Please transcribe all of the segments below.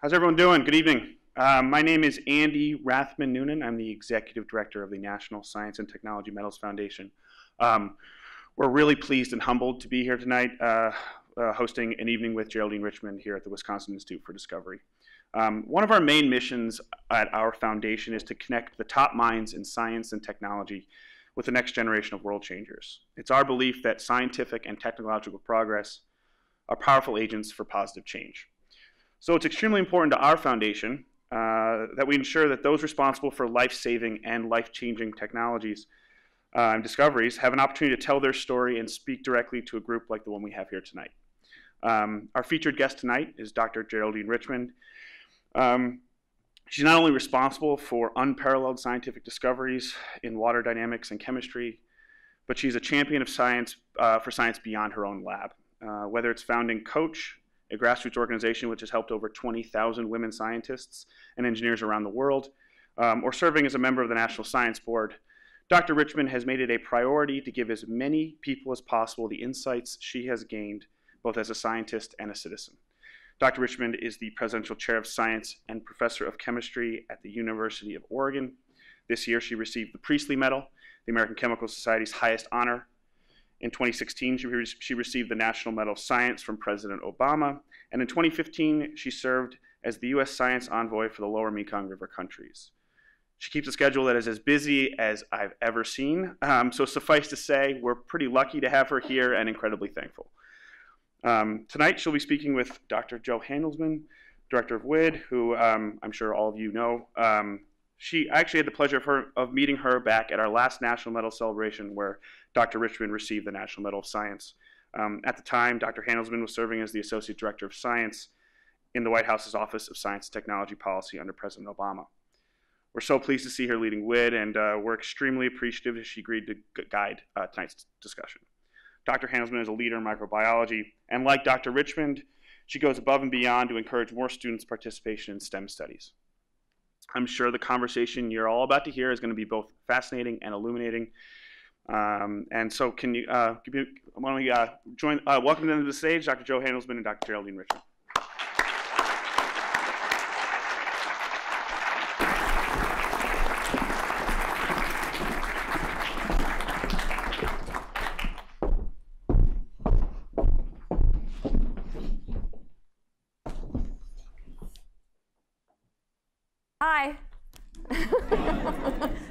How's everyone doing? Good evening. My name is Andy Rathman Noonan. I'm the Executive Director of the National Science and Technology Medals Foundation. We're really pleased and humbled to be here tonight hosting an evening with Geraldine Richmond here at the Wisconsin Institute for Discovery. One of our main missions at our foundation is to connect the top minds in science and technology with the next generation of world changers. It's our belief that scientific and technological progress are powerful agents for positive change. So it's extremely important to our foundation that we ensure that those responsible for life-saving and life-changing technologies and discoveries have an opportunity to tell their story and speak directly to a group like the one we have here tonight. Our featured guest tonight is Dr. Geraldine Richmond. She's not only responsible for unparalleled scientific discoveries in water dynamics and chemistry, but she's a champion of science for science beyond her own lab. Whether it's founding Coach, a grassroots organization which has helped over 20,000 women scientists and engineers around the world, or serving as a member of the National Science Board, Dr. Richmond has made it a priority to give as many people as possible the insights she has gained, both as a scientist and a citizen. Dr. Richmond is the Presidential Chair of Science and Professor of Chemistry at the University of Oregon. This year she received the Priestley Medal, the American Chemical Society's highest honor. In 2016, she received the National Medal of Science from President Obama, and in 2015, she served as the U.S. Science Envoy for the Lower Mekong River countries. She keeps a schedule that is as busy as I've ever seen, so suffice to say, we're pretty lucky to have her here and incredibly thankful. Tonight, she'll be speaking with Dr. Jo Handelsman, Director of WID, who I'm sure all of you know. I actually had the pleasure of meeting her back at our last National Medal celebration where Dr. Richmond received the National Medal of Science. At the time, Dr. Handelsman was serving as the Associate Director of Science in the White House's Office of Science and Technology Policy under President Obama. We're so pleased to see her leading WID, and we're extremely appreciative that she agreed to guide tonight's discussion. Dr. Handelsman is a leader in microbiology, and like Dr. Richmond, she goes above and beyond to encourage more students' participation in STEM studies. I'm sure the conversation you're all about to hear is going to be both fascinating and illuminating. And so can you, why don't we welcome them to the stage, Dr. Jo Handelsman and Dr. Geraldine Richmond. Hi.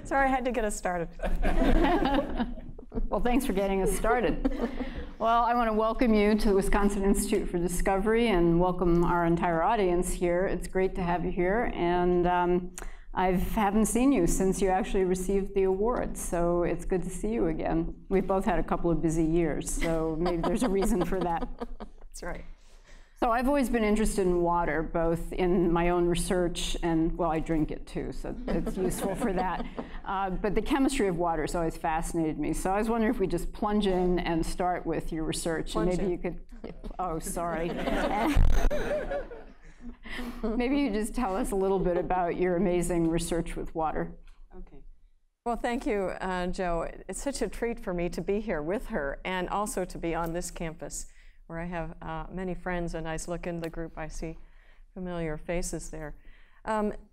Sorry, I had to get us started. Well, thanks for getting us started. Well, I want to welcome you to the Wisconsin Institute for Discovery and welcome our entire audience here. It's great to have you here, and I haven't seen you since you actually received the award, so it's good to see you again. We've both had a couple of busy years, so maybe there's a reason for that. That's right. So I've always been interested in water, both in my own research and, well, I drink it too, so it's useful for that. But the chemistry of water has always fascinated me. So I was wondering if we just plunge in and start with your research. And maybe you could, oh, sorry. Maybe you just tell us a little bit about your amazing research with water. Okay. Well, thank you, Jo. It's such a treat for me to be here with her and also to be on this campus, where I have many friends, and as I look into the group, I see familiar faces there.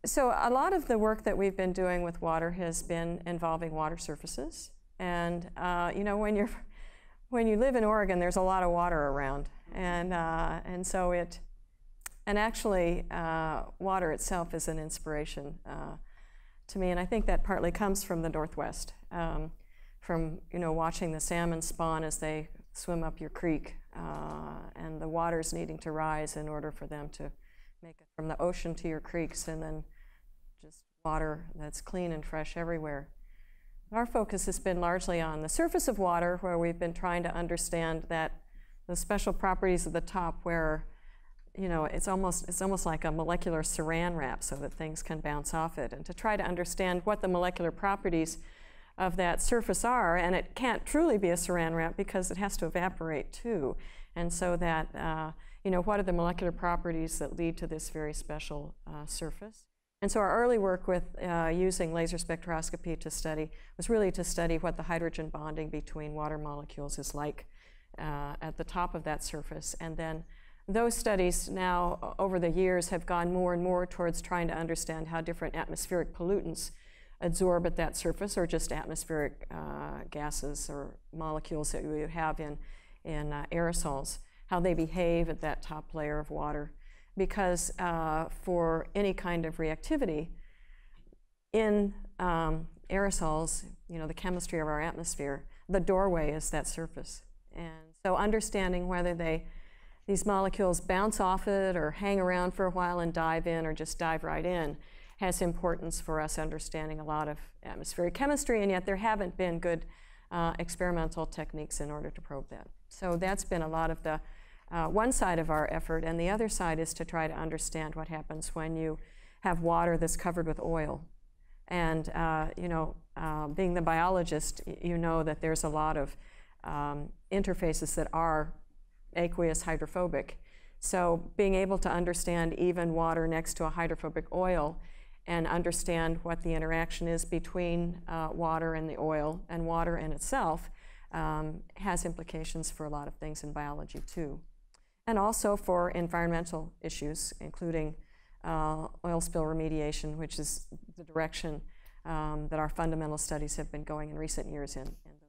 So a lot of the work that we've been doing with water has been involving water surfaces. And you know, when you live in Oregon, there's a lot of water around. And actually, water itself is an inspiration to me. And I think that partly comes from the Northwest, from watching the salmon spawn as they swim up your creek, and the water's needing to rise in order for them to make it from the ocean to your creeks, and then just water that's clean and fresh everywhere. Our focus has been largely on the surface of water, where we've been trying to understand that the special properties of the top, where it's almost like a molecular saran wrap, so that things can bounce off it, and to try to understand what the molecular properties of that surface are. And it can't truly be a saran wrap because it has to evaporate too. And so that, what are the molecular properties that lead to this very special surface? And so our early work with using laser spectroscopy to study was really to study what the hydrogen bonding between water molecules is like at the top of that surface, and then those studies now, over the years, have gone more and more towards trying to understand how different atmospheric pollutants absorb at that surface, or just atmospheric gases or molecules that we would have in aerosols, how they behave at that top layer of water. Because for any kind of reactivity in aerosols, you know, the chemistry of our atmosphere, the doorway is that surface. And so understanding whether these molecules bounce off it or hang around for a while and dive in or just dive right in has importance for us understanding a lot of atmospheric chemistry, and yet there haven't been good experimental techniques in order to probe that. So that's been a lot of the one side of our effort, and the other side is to try to understand what happens when you have water that's covered with oil. And you know, being the biologist, you know that there's a lot of interfaces that are aqueous hydrophobic. So being able to understand even water next to a hydrophobic oil and understand what the interaction is between water and the oil and water in itself has implications for a lot of things in biology too. And also for environmental issues, including oil spill remediation, which is the direction that our fundamental studies have been going in recent years in those areas.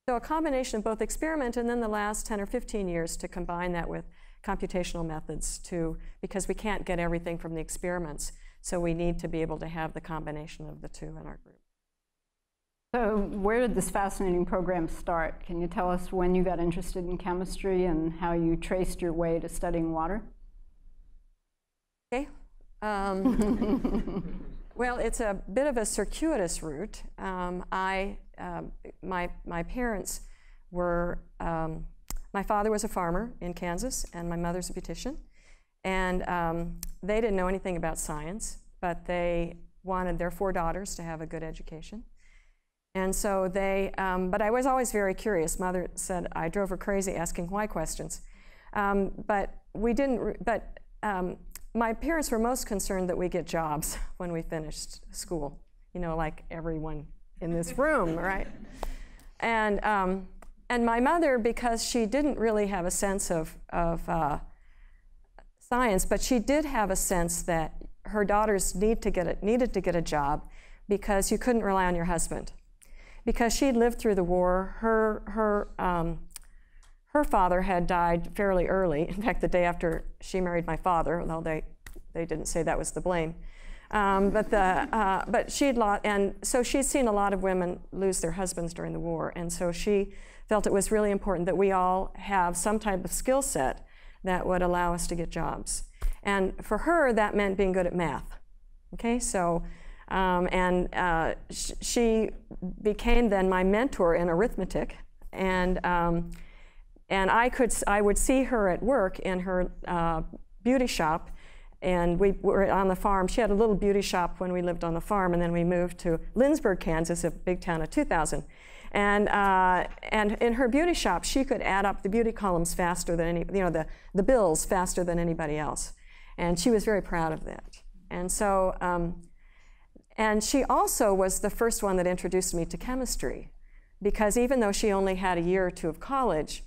So a combination of both experiment and then the last 10 or 15 years to combine that with computational methods because we can't get everything from the experiments, so we need to be able to have the combination of the two in our group. So where did this fascinating program start? Can you tell us when you got interested in chemistry and how you traced your way to studying water? Okay. Well, it's a bit of a circuitous route. My parents were, my father was a farmer in Kansas, and my mother's a beautician. And they didn't know anything about science, but they wanted their 4 daughters to have a good education. And so but I was always very curious. Mother said I drove her crazy asking why questions. My parents were most concerned that we get jobs when we finished school, you know, like everyone in this room, right? And my mother, because she didn't really have a sense of science, but she did have a sense that her daughters needed to get a job because you couldn't rely on your husband. Because she'd lived through the war, her father had died fairly early. In fact, the day after she married my father, although they didn't say that was the blame. But she'd and so she'd seen a lot of women lose their husbands during the war, and so she felt it was really important that we all have some type of skill set that would allow us to get jobs. And for her, that meant being good at math. Okay, so she became then my mentor in arithmetic, and I would see her at work in her beauty shop, and we were on the farm. She had a little beauty shop when we lived on the farm, and then we moved to Lindsborg, Kansas, a big town of 2,000. And in her beauty shop, she could add up the beauty columns faster than the bills faster than anybody else. And she was very proud of that. And so, and she also was the first one that introduced me to chemistry, because even though she only had a year or 2 of college,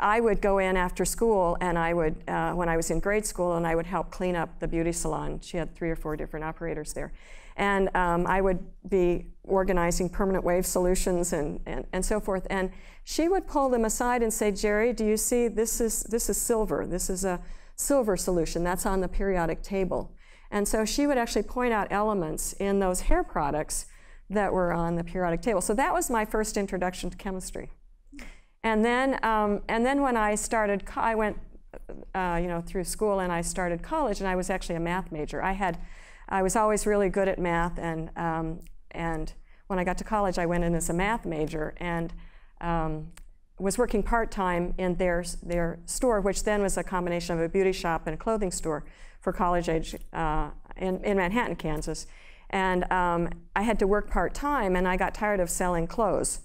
I would go in after school, and I would, when I was in grade school, and I would help clean up the beauty salon. She had 3 or 4 different operators there. And I would be organizing permanent wave solutions and so forth. And she would pull them aside and say, Jerry, do you see, this is silver. This is a silver solution. That's on the periodic table. And so she would actually point out elements in those hair products that were on the periodic table. So that was my first introduction to chemistry. And then when I started, I went through school, and I started college, and I was actually a math major. I was always really good at math, and when I got to college, I went in as a math major, and was working part-time in their store, which then was a combination of a beauty shop and a clothing store for college age in Manhattan, Kansas. And I had to work part-time, and I got tired of selling clothes.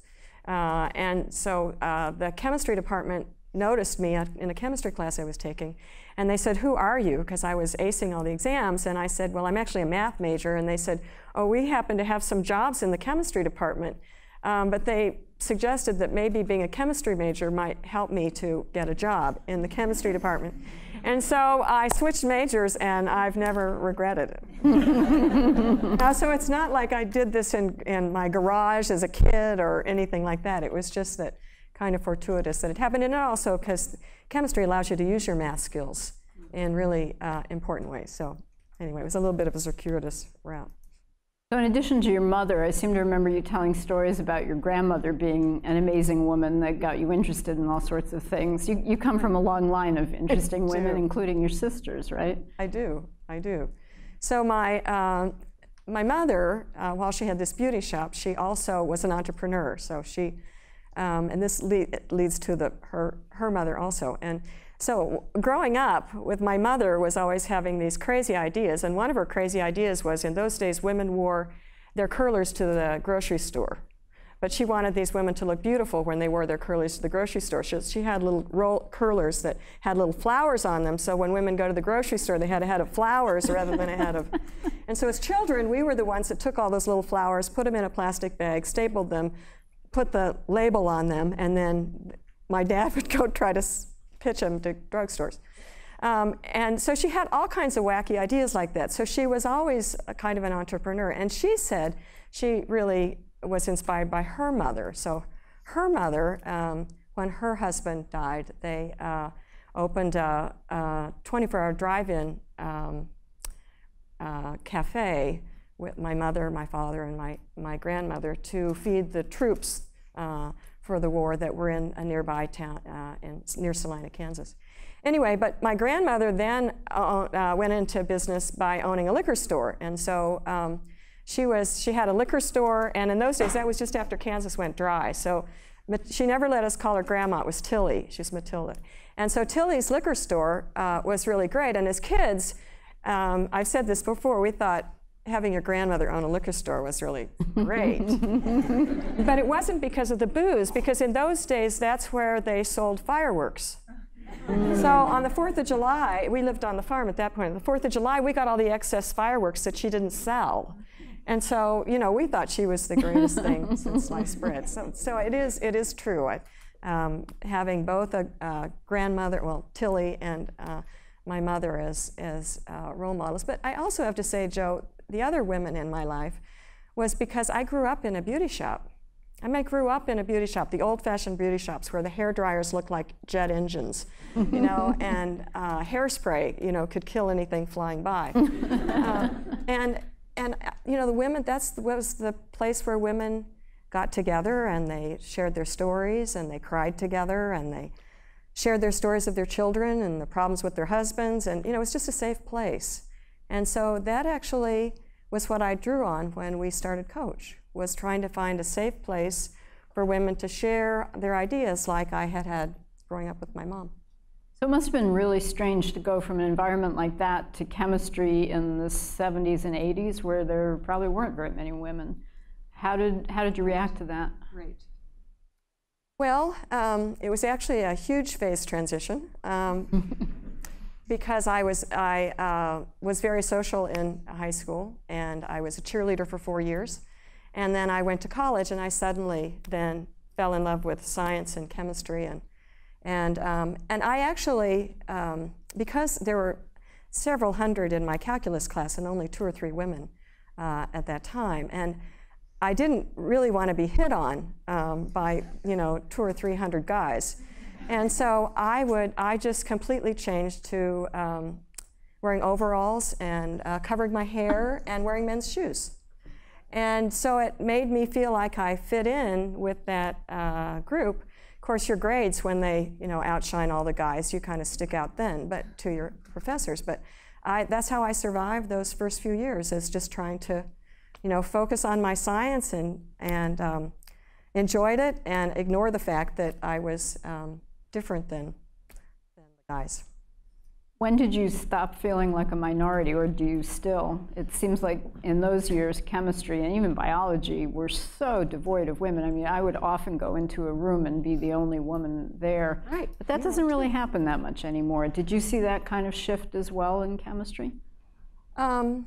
And so the chemistry department noticed me in a chemistry class I was taking, and they said, who are you? Because I was acing all the exams, and I said, well, I'm actually a math major. And they said, oh, we happen to have some jobs in the chemistry department, but they suggested that maybe being a chemistry major might help me to get a job in the chemistry department. And so I switched majors, and I've never regretted it. So it's not like I did this in my garage as a kid or anything like that. It was just that kind of fortuitous that it happened. And also because chemistry allows you to use your math skills in really important ways. So anyway, it was a little bit of a circuitous route. So in addition to your mother, I seem to remember you telling stories about your grandmother being an amazing woman that got you interested in all sorts of things. You come from a long line of interesting women, including your sisters, right? I do. So my mother, while she had this beauty shop, she also was an entrepreneur. So she, and this leads to her mother also. And so growing up with my mother was always having these crazy ideas, and one of her crazy ideas was in those days women wore their curlers to the grocery store. But she wanted these women to look beautiful when they wore their curlers to the grocery store. She had little curlers that had little flowers on them, so when women go to the grocery store, they had a head of flowers rather than a head of... And so as children, we were the ones that took all those little flowers, put them in a plastic bag, stapled them, put the label on them, and then my dad would go try to pitch them to drugstores. And so she had all kinds of wacky ideas like that. So she was always a kind of an entrepreneur. And she said she really was inspired by her mother. So her mother, when her husband died, they opened a 24-hour drive-in cafe with my mother, my father, and my grandmother to feed the troops for the war that were in a nearby town near Salina, Kansas. Anyway, but my grandmother then went into business by owning a liquor store. And so she had a liquor store, and in those days, that was just after Kansas went dry. So she never let us call her grandma. It was Tilly. She's Matilda. And so Tilly's liquor store was really great. And as kids, I've said this before, we thought having your grandmother own a liquor store was really great. But it wasn't because of the booze, because in those days, that's where they sold fireworks. So on the 4th of July, we lived on the farm at that point. On the 4th of July, we got all the excess fireworks that she didn't sell. And so, you know, we thought she was the greatest thing since sliced bread. So it is true. Having both a grandmother, well, Tilly, and my mother as role models. But I also have to say, Jo, the other women in my life was because I grew up in a beauty shop. I grew up in a beauty shop, the old-fashioned beauty shops where the hair dryers looked like jet engines, you know, and hairspray, you know, could kill anything flying by. And you know, the women, was the place where women got together and they shared their stories and they cried together and they shared their stories of their children and the problems with their husbands, and you know, it was just a safe place. And so that actually was what I drew on when we started Coach, was trying to find a safe place for women to share their ideas like I had growing up with my mom. So it must have been really strange to go from an environment like that to chemistry in the 70s and 80s, where there probably weren't very many women. How did you react to that? Right. Well, it was actually a huge phase transition. Because I was very social in high school, and I was a cheerleader for 4 years. And then I went to college, and I suddenly then fell in love with science and chemistry. And I actually, because there were several hundred in my calculus class and only 2 or 3 women at that time, and I didn't really want to be hit on by, you know, 200 or 300 guys. And so I just completely changed to wearing overalls and covering my hair and wearing men's shoes. And so it made me feel like I fit in with that group. Of course, your grades, when they, you know, outshine all the guys, you kind of stick out then, but to your professors. But that's how I survived those first few years, is just trying to, you know, focus on my science and enjoyed it and ignore the fact that I was different than the guys. When did you stop feeling like a minority, or do you still? It seems like in those years, chemistry and even biology were so devoid of women. I mean, I would often go into a room and be the only woman there. Right. But that doesn't really happen that much anymore. Did you see that kind of shift as well in chemistry? No.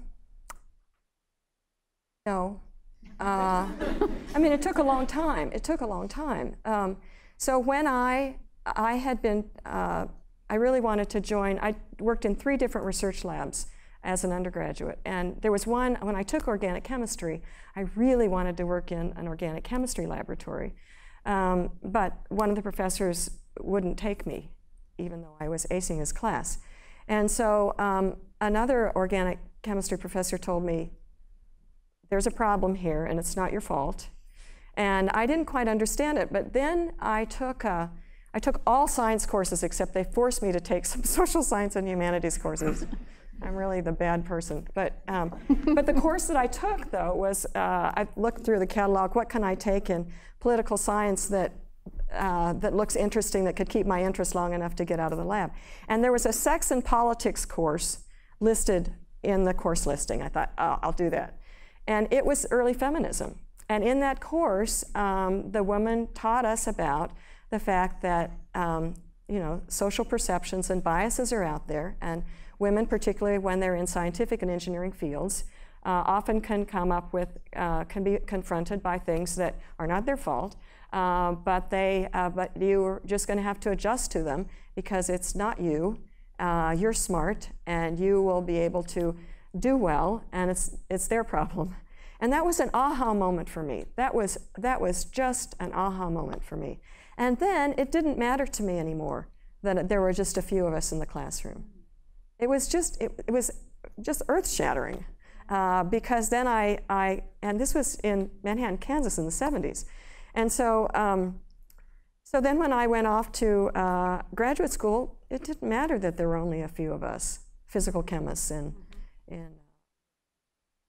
I mean, it took a long time. It took a long time. So when I had been, I really wanted to join, I worked in 3 different research labs as an undergraduate. And there was one, when I took organic chemistry, I really wanted to work in an organic chemistry laboratory. But one of the professors wouldn't take me, even though I was acing his class. And so another organic chemistry professor told me, there's a problem here, and it's not your fault. And I didn't quite understand it, but then I took all science courses, except they forced me to take some social science and humanities courses. I'm really the bad person. But the course that I took, though, was I looked through the catalog, what can I take in political science that looks interesting, that could keep my interest long enough to get out of the lab. And there was a sex and politics course listed in the course listing. I thought, oh, I'll do that. And it was early feminism. And in that course, the woman taught us about the fact that social perceptions and biases are out there, and women, particularly when they're in scientific and engineering fields, often can come up with, can be confronted by things that are not their fault, but you're just going to have to adjust to them because it's not you. You're smart, and you will be able to do well, and it's their problem. And that was an aha moment for me. That was just an aha moment for me. And then it didn't matter to me anymore that there were just a few of us in the classroom. It was just earth-shattering, because then and this was in Manhattan, Kansas in the 70s. And so, so then when I went off to graduate school, it didn't matter that there were only a few of us, physical chemists in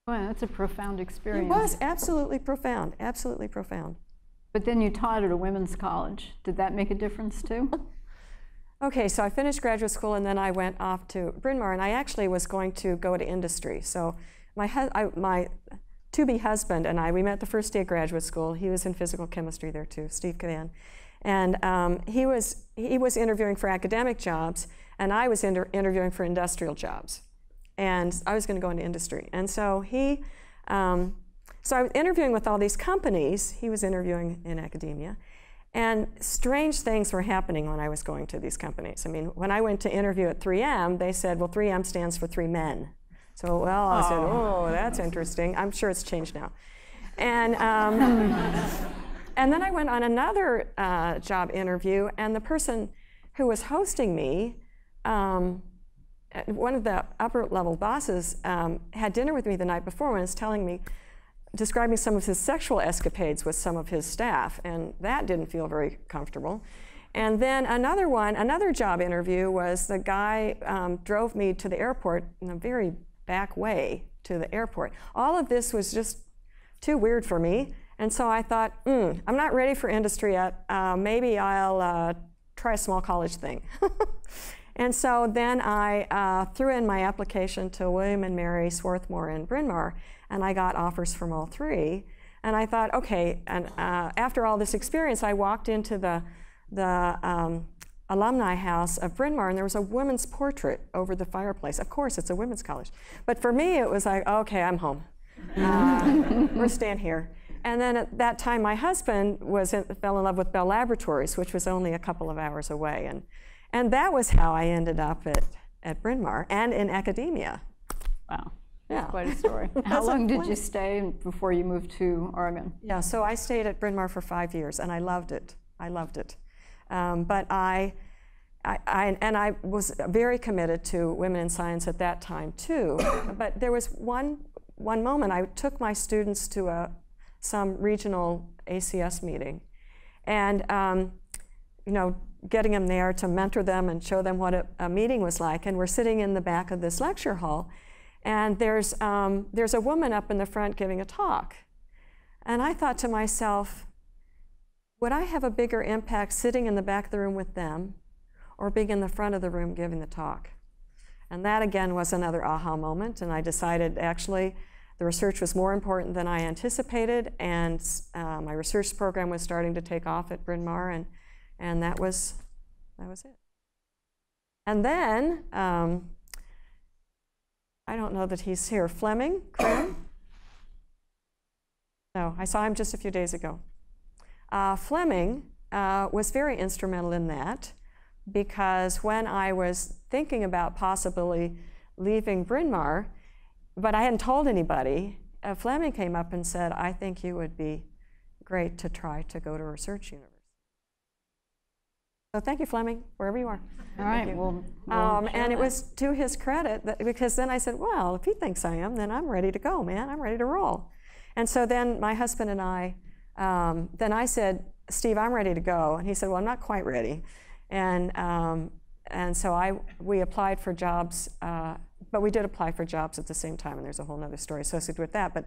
Well, that's a profound experience. It was absolutely profound, absolutely profound. But then you taught at a women's college. Did that make a difference too? Okay, so I finished graduate school, and then I went off to Bryn Mawr, and I actually was going to go to industry. So my to-be husband and I, we met the first day of graduate school. He was in physical chemistry there too, Steve Cavan. And he was interviewing for academic jobs, and I was interviewing for industrial jobs. And I was going to go into industry. And so so I was interviewing with all these companies. He was interviewing in academia. And strange things were happening when I was going to these companies. I mean, when I went to interview at 3M, they said, well, 3M stands for 3 men. So, well, I said, oh, that's interesting. I'm sure it's changed now. And, and then I went on another job interview, and the person who was hosting me, one of the upper-level bosses had dinner with me the night before and was describing some of his sexual escapades with some of his staff, and that didn't feel very comfortable. And then another job interview was the guy drove me to the airport in a very back way to the airport. All of this was just too weird for me, and so I thought, I'm not ready for industry yet. Maybe I'll try a small college thing. And so then I threw in my application to William and Mary, Swarthmore, and Bryn Mawr, and I got offers from all 3. And I thought, okay, and after all this experience, I walked into the alumni house of Bryn Mawr, and there was a woman's portrait over the fireplace. Of course, it's a women's college. But for me, it was like, okay, I'm home. We're staying here. And then at that time, my husband fell in love with Bell Laboratories, which was only a couple of hours away. And that was how I ended up at Bryn Mawr and in academia. Wow. Yeah. That's quite a story. How long did you stay before you moved to Oregon? Yeah, so I stayed at Bryn Mawr for 5 years, and I loved it. I loved it. But I was very committed to women in science at that time too. But there was one moment I took my students to some regional ACS meeting, and getting them there to mentor them and show them what a meeting was like. And we're sitting in the back of this lecture hall, and there's a woman up in the front giving a talk. And I thought to myself, would I have a bigger impact sitting in the back of the room with them or being in the front of the room giving the talk? And that again was another aha moment, and I decided actually the research was more important than I anticipated, and my research program was starting to take off at Bryn Mawr, and that was it. And then, I don't know that he's here, Fleming, Craig? No, I saw him just a few days ago. Fleming was very instrumental in that, because when I was thinking about possibly leaving Bryn Mawr, but I hadn't told anybody, Fleming came up and said, I think you would be great to try to go to a research university. So thank you, Fleming, wherever you are. All right, we'll and it was to his credit, that, because then I said, well, if he thinks I am, then I'm ready to go, man. I'm ready to roll. And so then my husband and I, then I said, Steve, I'm ready to go. And he said, well, I'm not quite ready. And so we applied for jobs, but we did apply for jobs at the same time, and there's a whole other story associated with that. But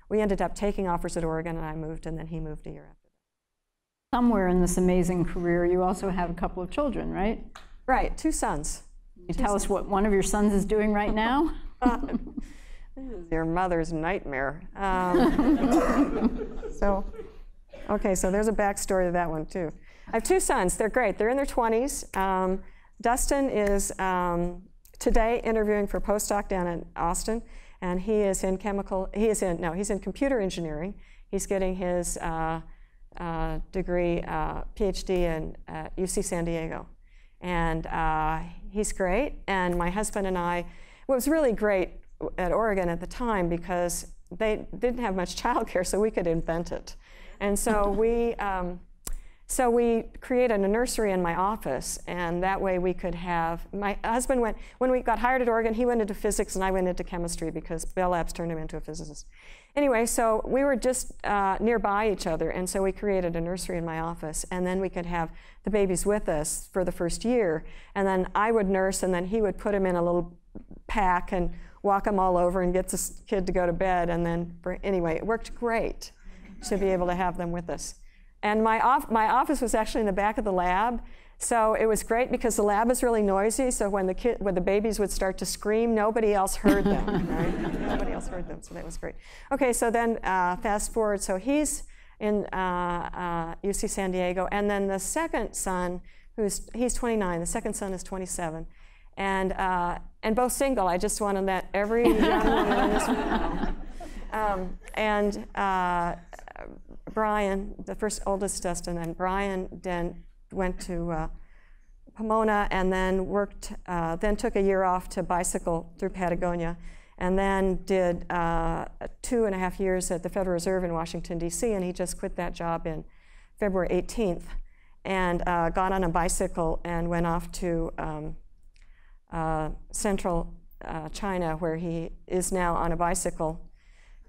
we ended up taking offers at Oregon, and I moved, and then he moved a year after. Somewhere in this amazing career, you also have a couple of children, right? Right, 2 sons. You tell us what one of your sons is doing right now? This is your mother's nightmare. Okay, so there's a backstory to that one, too. I have 2 sons. They're great. They're in their 20s. Dustin is today interviewing for a postdoc down in Austin, and he's in computer engineering. He's getting his degree, PhD in UC San Diego. And he's great. And my husband and I, well, it was really great at Oregon at the time because they didn't have much childcare, so we could invent it. And so we created a nursery in my office, and that way we could have, my husband when we got hired at Oregon, he went into physics and I went into chemistry because Bell Labs turned him into a physicist. Anyway, so we were just nearby each other, and so we created a nursery in my office, and then we could have the babies with us for the first year, and then I would nurse, and then he would put them in a little pack and walk them all over and get this kid to go to bed, and then, anyway, it worked great to be able to have them with us. And my office was actually in the back of the lab, so it was great because the lab is really noisy, so when the babies would start to scream, nobody else heard them, right? Nobody else heard them, so that was great. Okay, so then fast forward, so he's in UC San Diego, and then the second son, he's 29, the second son is 27, and both single. I just want to let every young woman in this room know. Brian, the first oldest Dustin, and Brian then went to Pomona and then then took a year off to bicycle through Patagonia, and then did 2.5 years at the Federal Reserve in Washington, D.C., and he just quit that job in February 18th and got on a bicycle and went off to central China, where he is now on a bicycle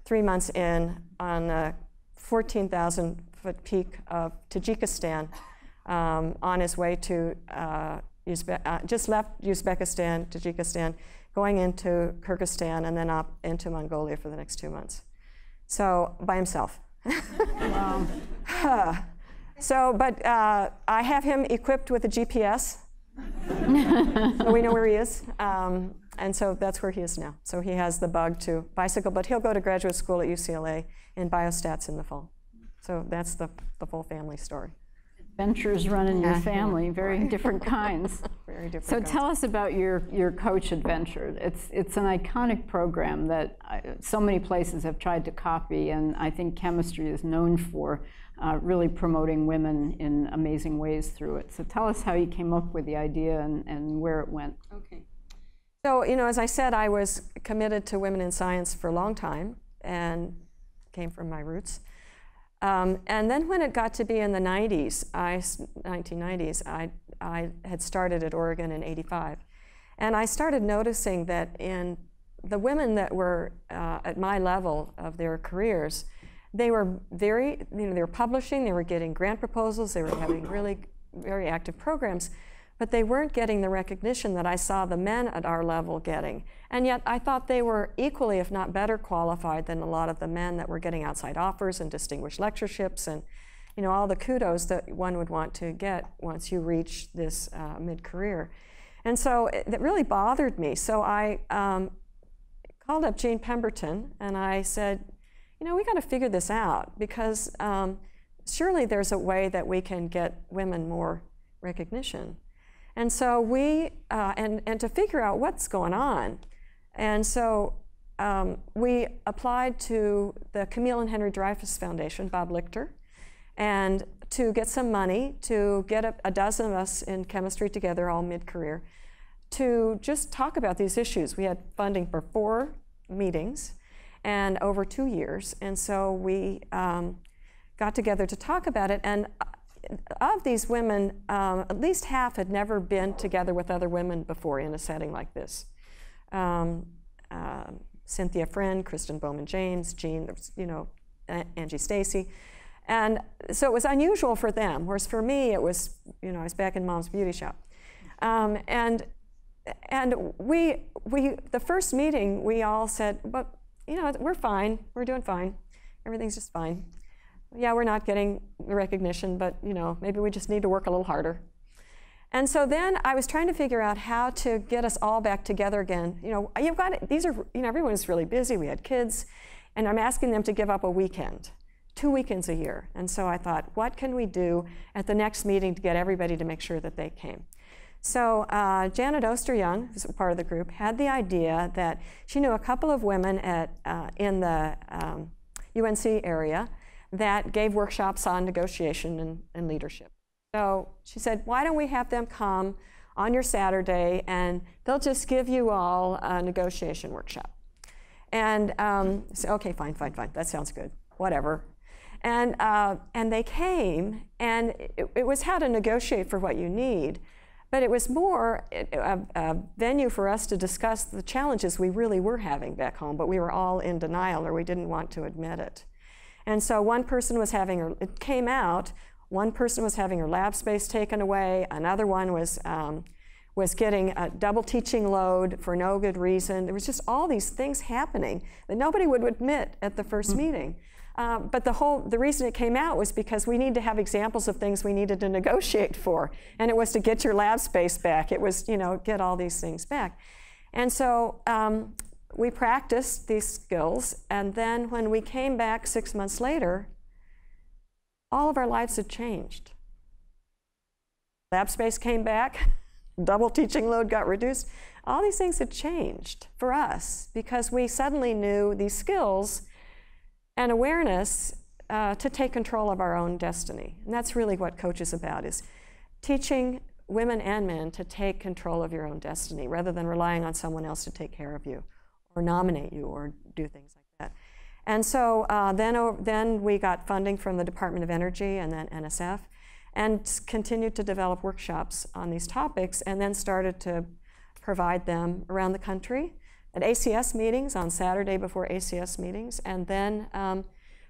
3 months in on a 14,000-foot peak of Tajikistan, on his way to just left Uzbekistan, Tajikistan, going into Kyrgyzstan, and then up into Mongolia for the next 2 months. So by himself. Wow. So, but I have him equipped with a GPS, so we know where he is. And so that's where he is now. So he has the bug to bicycle, but he'll go to graduate school at UCLA in biostats in the fall. So that's the full family story. Adventures run in your family, very different kinds. Very different So kinds. Tell us about your coach adventure. It's an iconic program that so many places have tried to copy, and I think chemistry is known for really promoting women in amazing ways through it. So tell us how you came up with the idea and where it went. Okay. So, as I said, I was committed to women in science for a long time and came from my roots. And then when it got to be in the 1990s, I had started at Oregon in '85. And I started noticing that in the women that were at my level of their careers, they were they were publishing, they were getting grant proposals, they were having really very active programs, but they weren't getting the recognition that I saw the men at our level getting. And yet I thought they were equally, if not better, qualified than a lot of the men that were getting outside offers and distinguished lectureships and all the kudos that one would want to get once you reach this mid-career. And so that really bothered me. So I called up Jane Pemberton and I said, we got to figure this out, because surely there's a way that we can get women more recognition. And so we, and to figure out what's going on. And so we applied to the Camille and Henry Dreyfus Foundation, Bob Lichter, and to get some money to get a dozen of us in chemistry together, all mid-career, to just talk about these issues. We had funding for 4 meetings and over 2 years, and so we got together to talk about it. And of these women, at least half had never been together with other women before in a setting like this. Cynthia Friend, Kristen Bowman-James, Jean, you know, Angie Stacy. And so it was unusual for them, whereas for me it was, you know, I was back in Mom's beauty shop. And we the first meeting, we all said, well, you know, we're fine, we're doing fine, everything's just fine. Yeah, we're not getting the recognition, but, you know, maybe we just need to work a little harder. And so then I was trying to figure out how to get us all back together again. You know, you've got, these are, you know, everyone's really busy, we had kids, and I'm asking them to give up a weekend, 2 weekends a year. And so I thought, what can we do at the next meeting to get everybody to make sure that they came? So Janet Osteryoung, who's a part of the group, had the idea that she knew a couple of women at, in the UNC area that gave workshops on negotiation and leadership. So she said, why don't we have them come on your Saturday and they'll just give you all a negotiation workshop. And so, okay, fine, that sounds good, whatever. And they came, and it was how to negotiate for what you need, but it was more a venue for us to discuss the challenges we really were having back home, but we were all in denial or we didn't want to admit it. And so one person was having her, it came out, one person was having her lab space taken away, another one was getting a double teaching load for no good reason. There was just all these things happening that nobody would admit at the first meeting. But the reason it came out was because we need to have examples of things we needed to negotiate for. And it was to get your lab space back. It was, you know, get all these things back. And so we practiced these skills. And then when we came back 6 months later, all of our lives had changed. Lab space came back, double teaching load got reduced. All these things had changed for us because we suddenly knew these skills and awareness to take control of our own destiny. And that's really what Coach is about, is teaching women and men to take control of your own destiny rather than relying on someone else to take care of you or nominate you or do things like that. And so then we got funding from the Department of Energy and then NSF and continued to develop workshops on these topics and then started to provide them around the country at ACS meetings on Saturday before ACS meetings, and then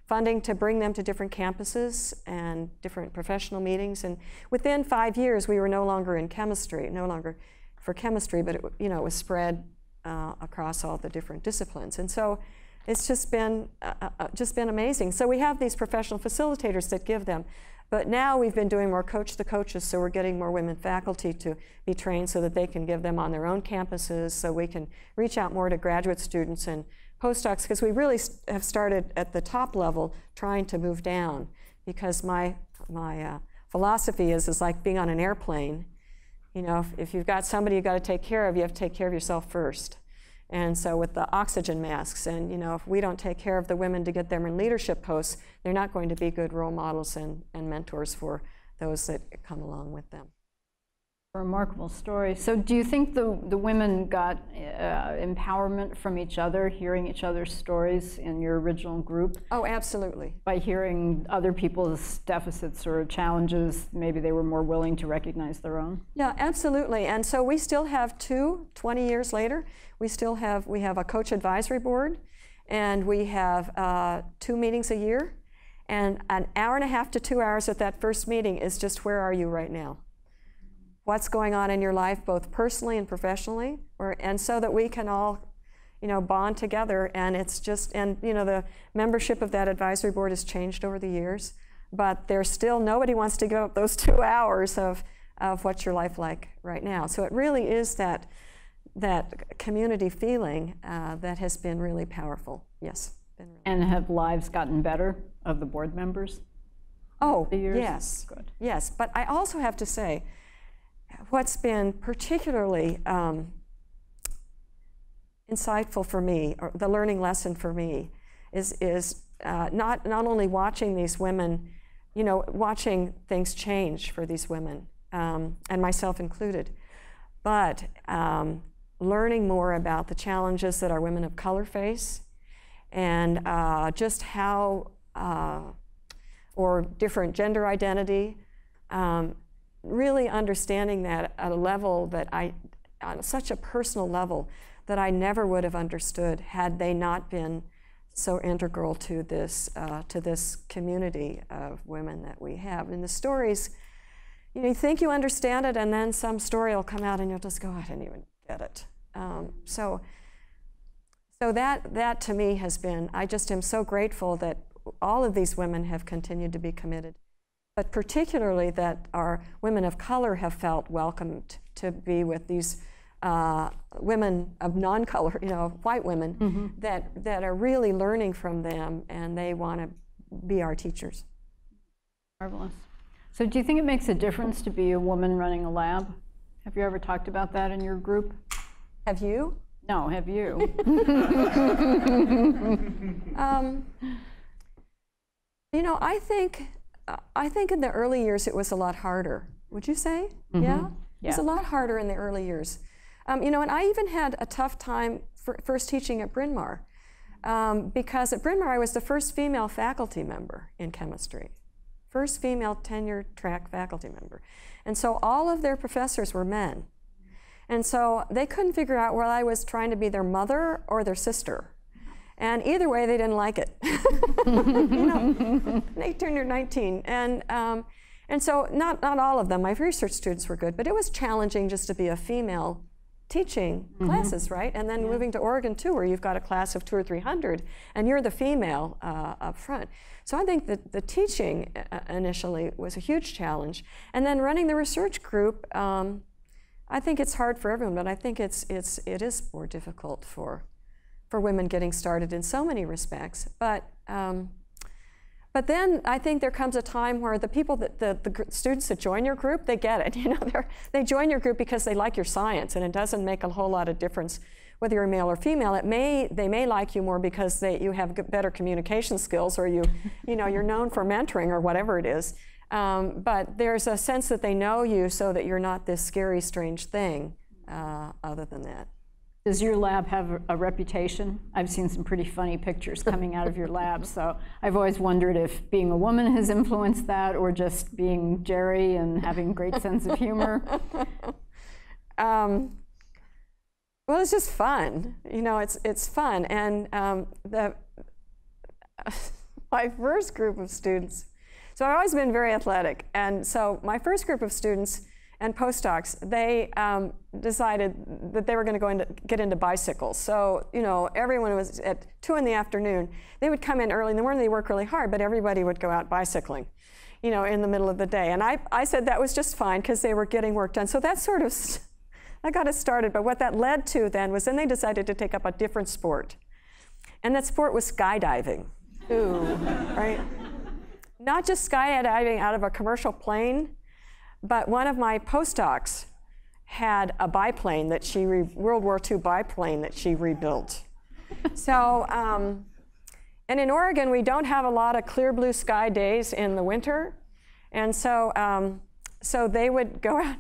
funding to bring them to different campuses and different professional meetings. And within 5 years, we were no longer in chemistry, no longer for chemistry, but it, you know, it was spread across all the different disciplines. And so it's just been amazing. So we have these professional facilitators that give them. But now we've been doing more coach the coaches, so we're getting more women faculty to be trained so that they can give them on their own campuses, so we can reach out more to graduate students and postdocs, because we really have started at the top level trying to move down, because my philosophy is like being on an airplane. You know, if you've got somebody you've got to take care of, you have to take care of yourself first. And so with the oxygen masks, and you know, if we don't take care of the women to get them in leadership posts, they're not going to be good role models and mentors for those that come along with them. A remarkable story. So do you think the women got empowerment from each other, hearing each other's stories in your original group? Oh, absolutely. By hearing other people's deficits or challenges, maybe they were more willing to recognize their own? Yeah, absolutely. And so we still have 20 years later, we have a coach advisory board, and we have 2 meetings a year, and an hour and a half to 2 hours at that first meeting is just, where are you right now? What's going on in your life, both personally and professionally, and so that we can all, you know, bond together. And it's just, and you know, the membership of that advisory board has changed over the years, but there's still, nobody wants to give up those 2 hours of what's your life like right now. So it really is that community feeling that has been really powerful. Yes. And have lives gotten better of the board members? Oh, years? Yes. Good. Yes, but I also have to say, what's been particularly insightful for me, or the learning lesson for me, is not only watching these women, you know, watching things change for these women, and myself included, but learning more about the challenges that our women of color face, and just how, or different gender identity, really understanding that at a level that on such a personal level that I never would have understood had they not been so integral to this community of women that we have. And the stories, you know, you think you understand it, and then some story will come out and you'll just go, I didn't even get it. So that to me has been, I just am so grateful that all of these women have continued to be committed, but particularly that our women of color have felt welcomed to be with these women of non-color, you know, white women, that are really learning from them, and they want to be our teachers. Marvelous. So do you think it makes a difference to be a woman running a lab? Have you ever talked about that in your group? Have you? No, have you? You know, I think in the early years it was a lot harder. Would you say? Yeah? It was a lot harder in the early years. You know, and I even had a tough time first teaching at Bryn Mawr, because at Bryn Mawr I was the first female faculty member in chemistry. First female tenure track faculty member. And so all of their professors were men. And so they couldn't figure out whether I was trying to be their mother or their sister. And either way, they didn't like it. You know, 18 or 19. And so not all of them, my research students were good, but it was challenging just to be a female teaching classes, right? And then moving to Oregon too, where you've got a class of 200 or 300, and you're the female up front. So I think that the teaching initially was a huge challenge. And then running the research group, I think it's hard for everyone, but I think it is more difficult for women getting started in so many respects. But then I think there comes a time where the people the students that join your group, they get it. You know, they join your group because they like your science, and it doesn't make a whole lot of difference whether you're male or female. They may like you more because you have better communication skills, or you know, you're known for mentoring or whatever it is. But there's a sense that they know you, so that you're not this scary, strange thing. Other than that. Does your lab have a reputation? I've seen some pretty funny pictures coming out of your lab, so I've always wondered if being a woman has influenced that, or just being Jerry and having a great sense of humor. Well, it's just fun. You know, it's fun. And my first group of students, so I've always been very athletic, and so my first group of students and postdocs, they decided that they were going to get into bicycles. So, you know, everyone was at 2 in the afternoon. They would come in early in the morning, they work really hard, but everybody would go out bicycling, you know, in the middle of the day. And I said that was just fine because they were getting work done. So that sort of, I got it started. But what that led to then was, then they decided to take up a different sport. And that sport was skydiving. Ooh, right? Not just skydiving out of a commercial plane, but one of my postdocs had a biplane that she, World War II biplane that she rebuilt. So, and in Oregon, we don't have a lot of clear blue sky days in the winter. And so, so they would go out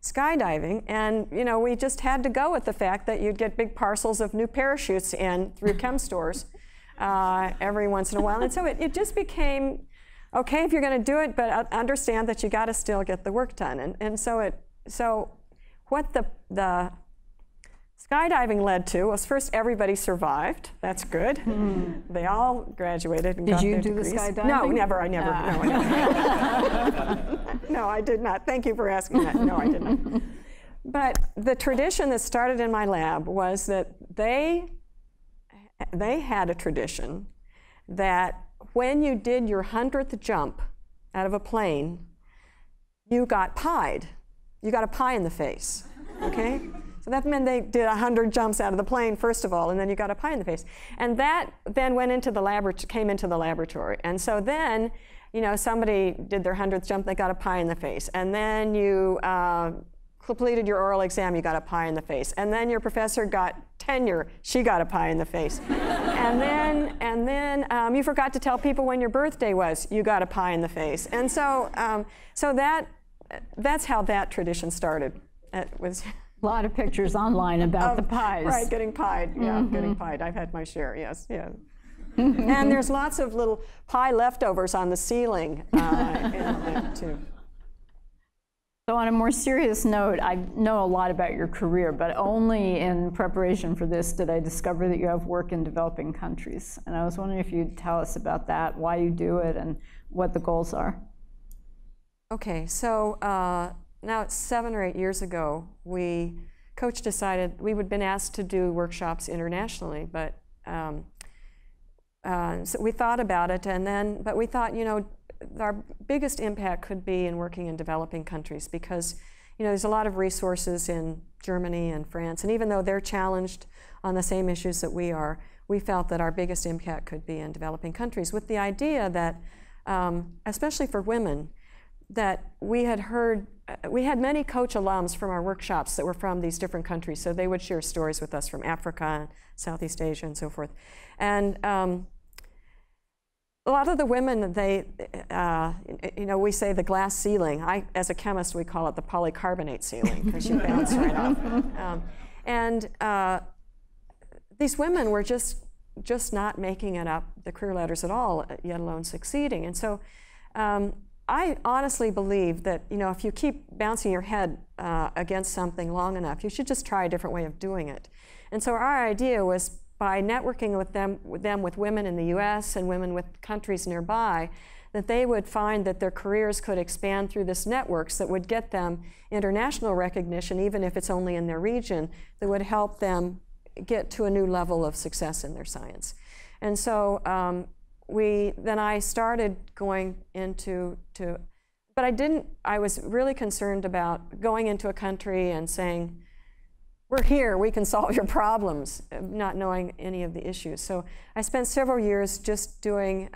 skydiving, and you know, we just had to go with the fact that you'd get big parcels of new parachutes in through chem stores every once in a while. And so it just became, okay, if you're going to do it, but understand that you got to still get the work done. And so what the skydiving led to was, first everybody survived. That's good. They all graduated and got their degrees. Did you do the skydiving? No, never. I never. No, I never. No, I did not. Thank you for asking that. No, I did not. But the tradition that started in my lab was that they had a tradition that when you did your 100th jump out of a plane, you got pied. You got a pie in the face, okay? So that meant they did 100 jumps out of the plane, first of all, and then you got a pie in the face. And that then went into the came into the laboratory. And so then, you know, somebody did their 100th jump, they got a pie in the face. And then you completed your oral exam, you got a pie in the face. And then your professor got tenure, she got a pie in the face. and then you forgot to tell people when your birthday was, you got a pie in the face. And so, that's how that tradition started. It was a lot of pictures online about the pies. Right, getting pied. Yeah, getting pied. I've had my share. Yes, yeah. And there's lots of little pie leftovers on the ceiling too. So on a more serious note, I know a lot about your career, but only in preparation for this did I discover that you have work in developing countries. And I was wondering if you'd tell us about that, why you do it, and what the goals are. Okay, so now it's 7 or 8 years ago, Coach decided we had been asked to do workshops internationally, but so we thought about it, but we thought, our biggest impact could be in working in developing countries because, there's a lot of resources in Germany and France, and even though they're challenged on the same issues that we are, we felt that our biggest impact could be in developing countries with the idea that, especially for women, that we had many coach alums from our workshops that were from these different countries, so they would share stories with us from Africa, Southeast Asia, and so forth. And a lot of the women, we say the glass ceiling. As a chemist, we call it the polycarbonate ceiling because you bounce right off. These women were just not making it up the career ladders at all, let alone succeeding. And so I honestly believe that if you keep bouncing your head against something long enough, you should just try a different way of doing it. And so our idea was by networking with women in the U.S. and women with countries nearby, that they would find that their careers could expand through this networks that would get them international recognition, even if it's only in their region, that would help them get to a new level of success in their science. And so then I started going into, but I was really concerned about going into a country and saying, we're here, we can solve your problems, not knowing any of the issues. So I spent several years just doing,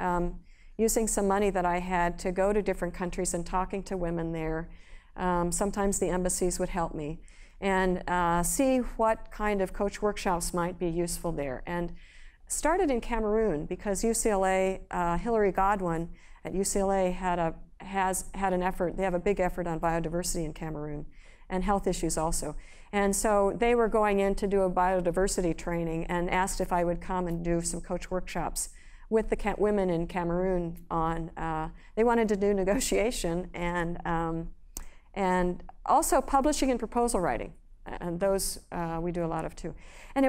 using some money that I had to go to different countries and talking to women there. Sometimes the embassies would help me, and see what kind of coach workshops might be useful there. And started in Cameroon because UCLA, Hillary Godwin at UCLA has had an effort, they have a big effort on biodiversity in Cameroon and health issues also. And so they were going in to do a biodiversity training and asked if I would come and do some coach workshops with the women in Cameroon on, they wanted to do negotiation and also publishing and proposal writing. And those we do a lot of too. And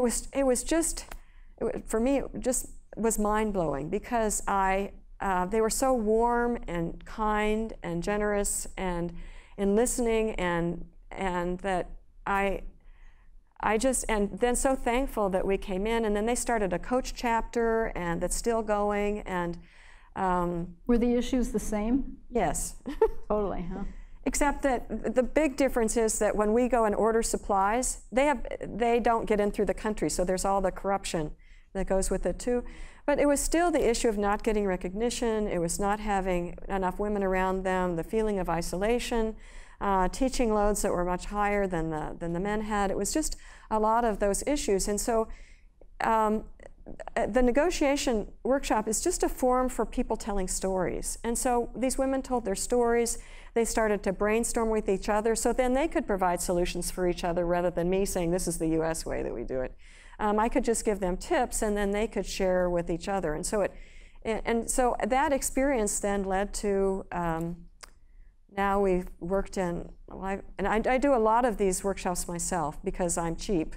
for me, it just was mind-blowing because they were so warm and kind and generous and in listening and that and then so thankful that we came in, and then they started a coach chapter and that's still going. And were the issues the same? Yes. Totally, huh? Except that the big difference is that when we go and order supplies, they don't get in through the country, so there's all the corruption that goes with it too. But it was still the issue of not getting recognition, it was not having enough women around them, the feeling of isolation, teaching loads that were much higher than the men had. It was just a lot of those issues. And so the negotiation workshop is just a forum for people telling stories. And so these women told their stories. They started to brainstorm with each other, so then they could provide solutions for each other rather than me saying, this is the US way that we do it. I could just give them tips, and then they could share with each other. And so that experience then led to, now we've worked in, I do a lot of these workshops myself because I'm cheap.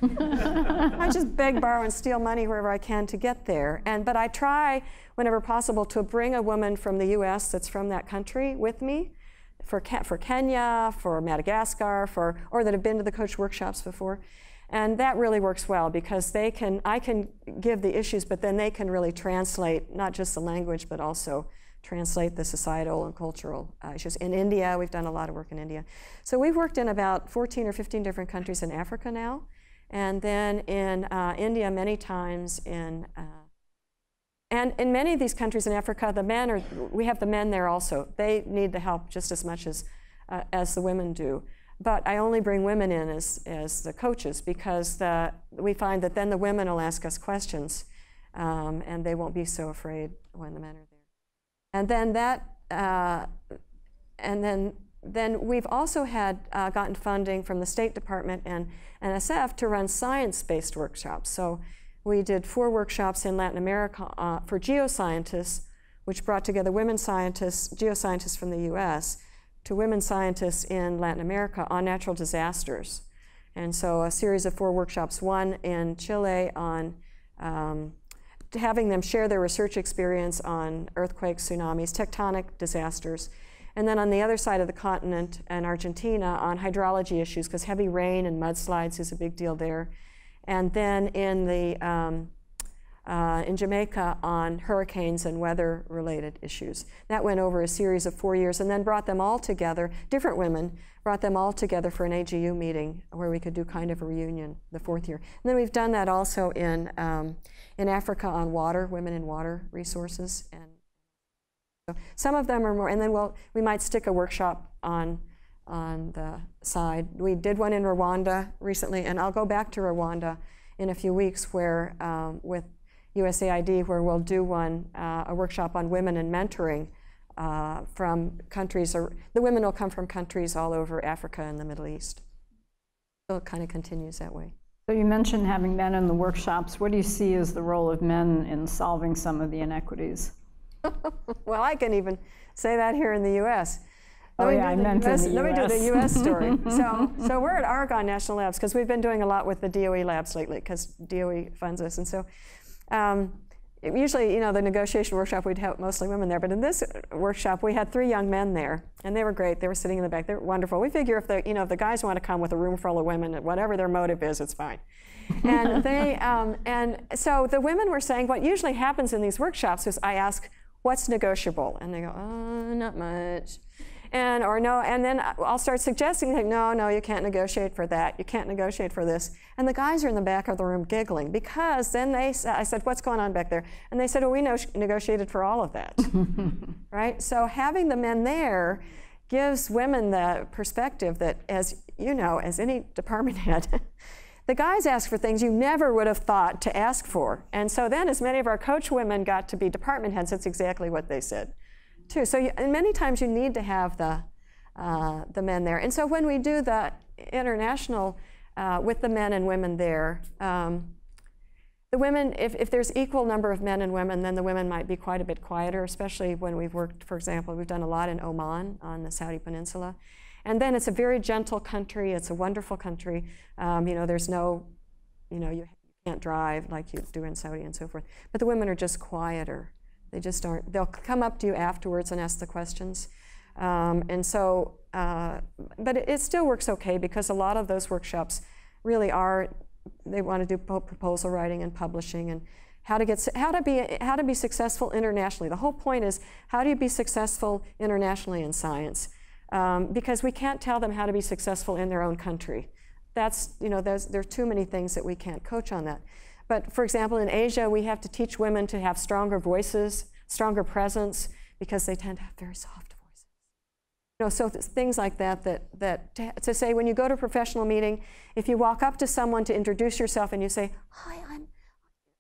I just beg, borrow, and steal money wherever I can to get there. But I try, whenever possible, to bring a woman from the US that's from that country with me, for Kenya, for Madagascar, or that have been to the coach workshops before. And that really works well because I can give the issues, but then they can really translate not just the language, but also translate the societal and cultural issues. In India, we've done a lot of work in India. So we've worked in about 14 or 15 different countries in Africa now. And then in India many times, and in many of these countries in Africa, we have the men there also. They need the help just as much as the women do. But I only bring women in as the coaches because we find that then the women will ask us questions, and they won't be so afraid when the men are there. And then we've also had gotten funding from the State Department and NSF to run science-based workshops. So we did 4 workshops in Latin America for geoscientists, which brought together women scientists, geoscientists from the US, to women scientists in Latin America on natural disasters. And so a series of 4 workshops, one in Chile on having them share their research experience on earthquakes, tsunamis, tectonic disasters. And then on the other side of the continent in Argentina on hydrology issues, because heavy rain and mudslides is a big deal there. And then in Jamaica on hurricanes and weather-related issues. That went over a series of 4 years and then brought them all together, different women, brought them all together for an AGU meeting where we could do kind of a reunion the 4th year. And then we've done that also in Africa on water, women in water resources. And so some of them are more, and then we might stick a workshop on the side. We did one in Rwanda recently, and I'll go back to Rwanda in a few weeks where with USAID, where we'll do a workshop on women and mentoring from countries, or the women will come from countries all over Africa and the Middle East. So it kind of continues that way. So you mentioned having men in the workshops. What do you see as the role of men in solving some of the inequities? Well, I can even say that here in the U.S. Oh yeah, I meant in the U.S. Let me do the U.S. story. So we're at Argonne National Labs because we've been doing a lot with the DOE labs lately because DOE funds us. And so usually, the negotiation workshop, we'd have mostly women there. But in this workshop, we had 3 young men there, and they were great. They were sitting in the back. They were wonderful. We figure if the guys want to come with a room full of women, whatever their motive is, it's fine. And so the women were saying what usually happens in these workshops is I ask, what's negotiable? And they go, oh, not much. Or no, and then I'll start suggesting, like, no, you can't negotiate for that. You can't negotiate for this. And the guys are in the back of the room giggling because then I said, what's going on back there? And they said, well, we negotiated for all of that, right? So having the men there gives women the perspective that, as you know, as any department head, the guys ask for things you never would have thought to ask for. And so then as many of our coach women got to be department heads, that's exactly what they said. Too. So and many times you need to have the men there. And so when we do the international with the men and women there, the women, if there's equal number of men and women, then the women might be quite a bit quieter, especially when we've worked, for example, we've done a lot in Oman on the Saudi Peninsula. And then it's a very gentle country. It's a wonderful country. There's no, you can't drive like you do in Saudi and so forth. But the women are just quieter. They just aren't. They'll come up to you afterwards and ask the questions. But it still works okay because a lot of those workshops really they want to do proposal writing and publishing and how to be successful internationally. The whole point is, how do you be successful internationally in science? Because we can't tell them how to be successful in their own country. There are too many things that we can't coach on that. But for example, in Asia, we have to teach women to have stronger voices, stronger presence, because they tend to have very soft voices. So things like that to say when you go to a professional meeting, if you walk up to someone to introduce yourself and you say, hi, I'm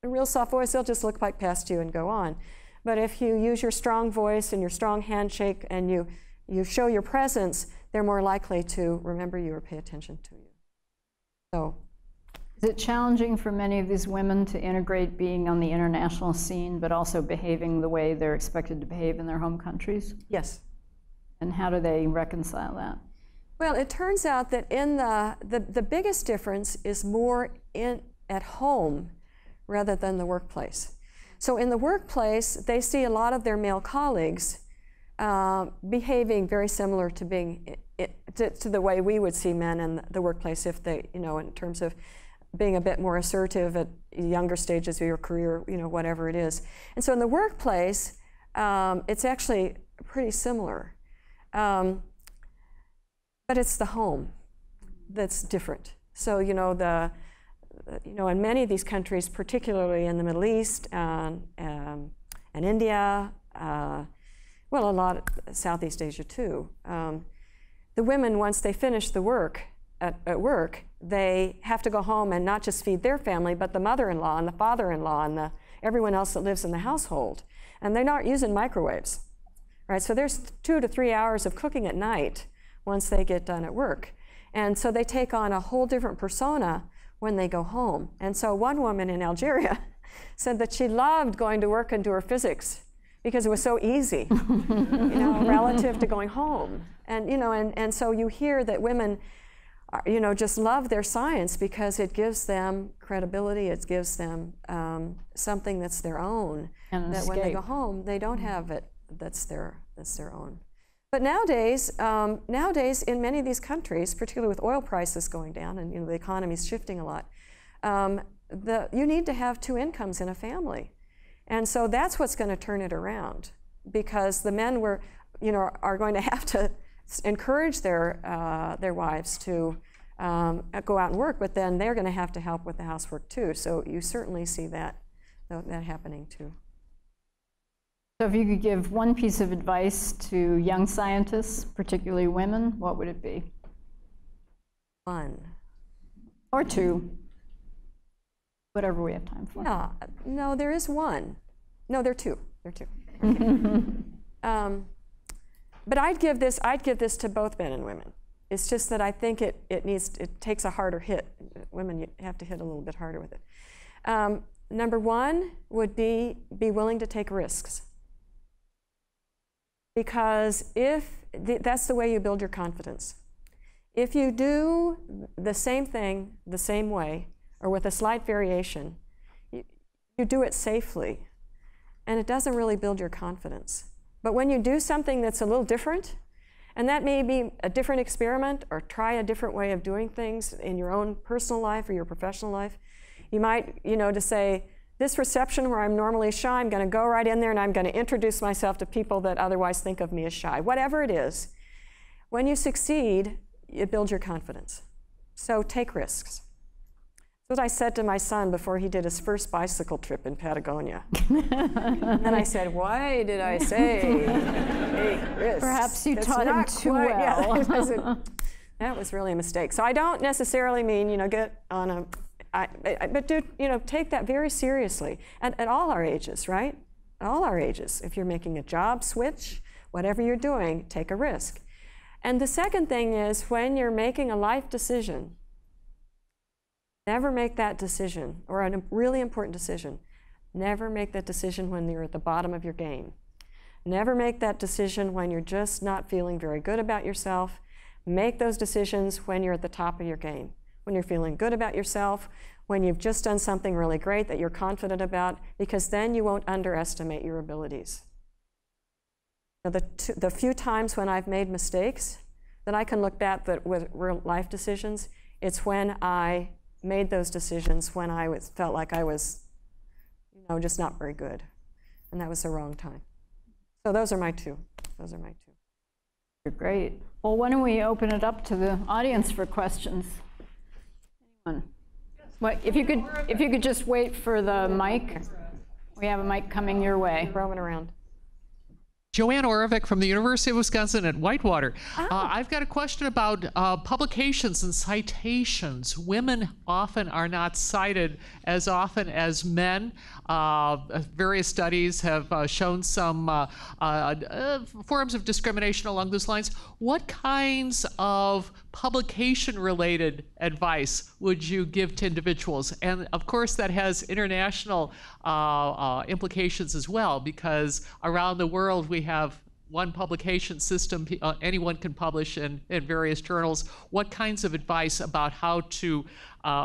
a real soft voice, they'll just look right past you and go on. But if you use your strong voice and your strong handshake and you show your presence, they're more likely to remember you or pay attention to you. So. Is it challenging for many of these women to integrate being on the international scene, but also behaving the way they're expected to behave in their home countries? Yes. And how do they reconcile that? Well, it turns out that in the biggest difference is more at home rather than the workplace. So in the workplace, they see a lot of their male colleagues behaving very similar to to the way we would see men in the workplace if they, in terms of being a bit more assertive at younger stages of your career, whatever it is. And so in the workplace, it's actually pretty similar. But it's the home that's different. So, in many of these countries, particularly in the Middle East and India, well, a lot of Southeast Asia too, the women, once they finish the work at work, they have to go home and not just feed their family, but the mother-in-law and the father-in-law and everyone else that lives in the household. And they're not using microwaves, right? So there's 2 to 3 hours of cooking at night once they get done at work. And so they take on a whole different persona when they go home. And so one woman in Algeria said that she loved going to work and do her physics because it was so easy, you know, relative to going home. And, you know, and so you hear that women, you know, just love their science because it gives them credibility, it gives them something that's their own, and that when they go home, they don't have it that's their own. But nowadays, in many of these countries, particularly with oil prices going down and, you know, the economy's shifting a lot, you need to have 2 incomes in a family. And so that's what's going to turn it around, because the men are going to have to encourage their wives to go out and work, but then they're going to have to help with the housework too. So you certainly see that happening too. So if you could give one piece of advice to young scientists, particularly women, what would it be? 1. Or 2. Whatever we have time for. Yeah, no, there is 1. No, there are 2. There are 2. Okay. But I'd give this to both men and women. It's just that I think it takes a harder hit. Women, you have to hit a little bit harder with it. Number 1 would be willing to take risks. Because that's the way you build your confidence. If you do the same thing the same way, or with a slight variation, you do it safely, and it doesn't really build your confidence. But when you do something that's a little different, and that may be a different experiment, or try a different way of doing things in your own personal life or your professional life, you might, you know, to say, this reception where I'm normally shy, I'm going to go right in there and I'm going to introduce myself to people that otherwise think of me as shy. Whatever it is, when you succeed, it builds your confidence. So take risks. That's what I said to my son before he did his first bicycle trip in Patagonia. And I said, why did I say take risks? Perhaps you taught him too well. Yeah, that was really a mistake. So I don't necessarily mean, you know, get on a, but do, you know, take that very seriously. At all our ages, right? At all our ages. If you're making a job switch, whatever you're doing, take a risk. And the second thing is, when you're making a life decision, never make that decision, or a really important decision, never make that decision when you're at the bottom of your game. Never make that decision when you're just not feeling very good about yourself. Make those decisions when you're at the top of your game, when you're feeling good about yourself, when you've just done something really great that you're confident about, because then you won't underestimate your abilities. Now, the few times when I've made mistakes that I can look back with real life decisions, it's when I made those decisions when I felt like I was, you know, just not very good. And that was the wrong time. So those are my 2. Those are my 2. You're great. Well, why don't we open it up to the audience for questions? Anyone? What, if you could just wait for the mic. We have a mic coming your way. Roaming around. Joanne Oravec from the University of Wisconsin at Whitewater. I've got a question about publications and citations. Women often are not cited as often as men. Various studies have shown some forms of discrimination along those lines. What kinds of publication-related advice would you give to individuals? And of course, that has international implications as well, because around the world we have one publication system. Anyone can publish in various journals. What kinds of advice about how to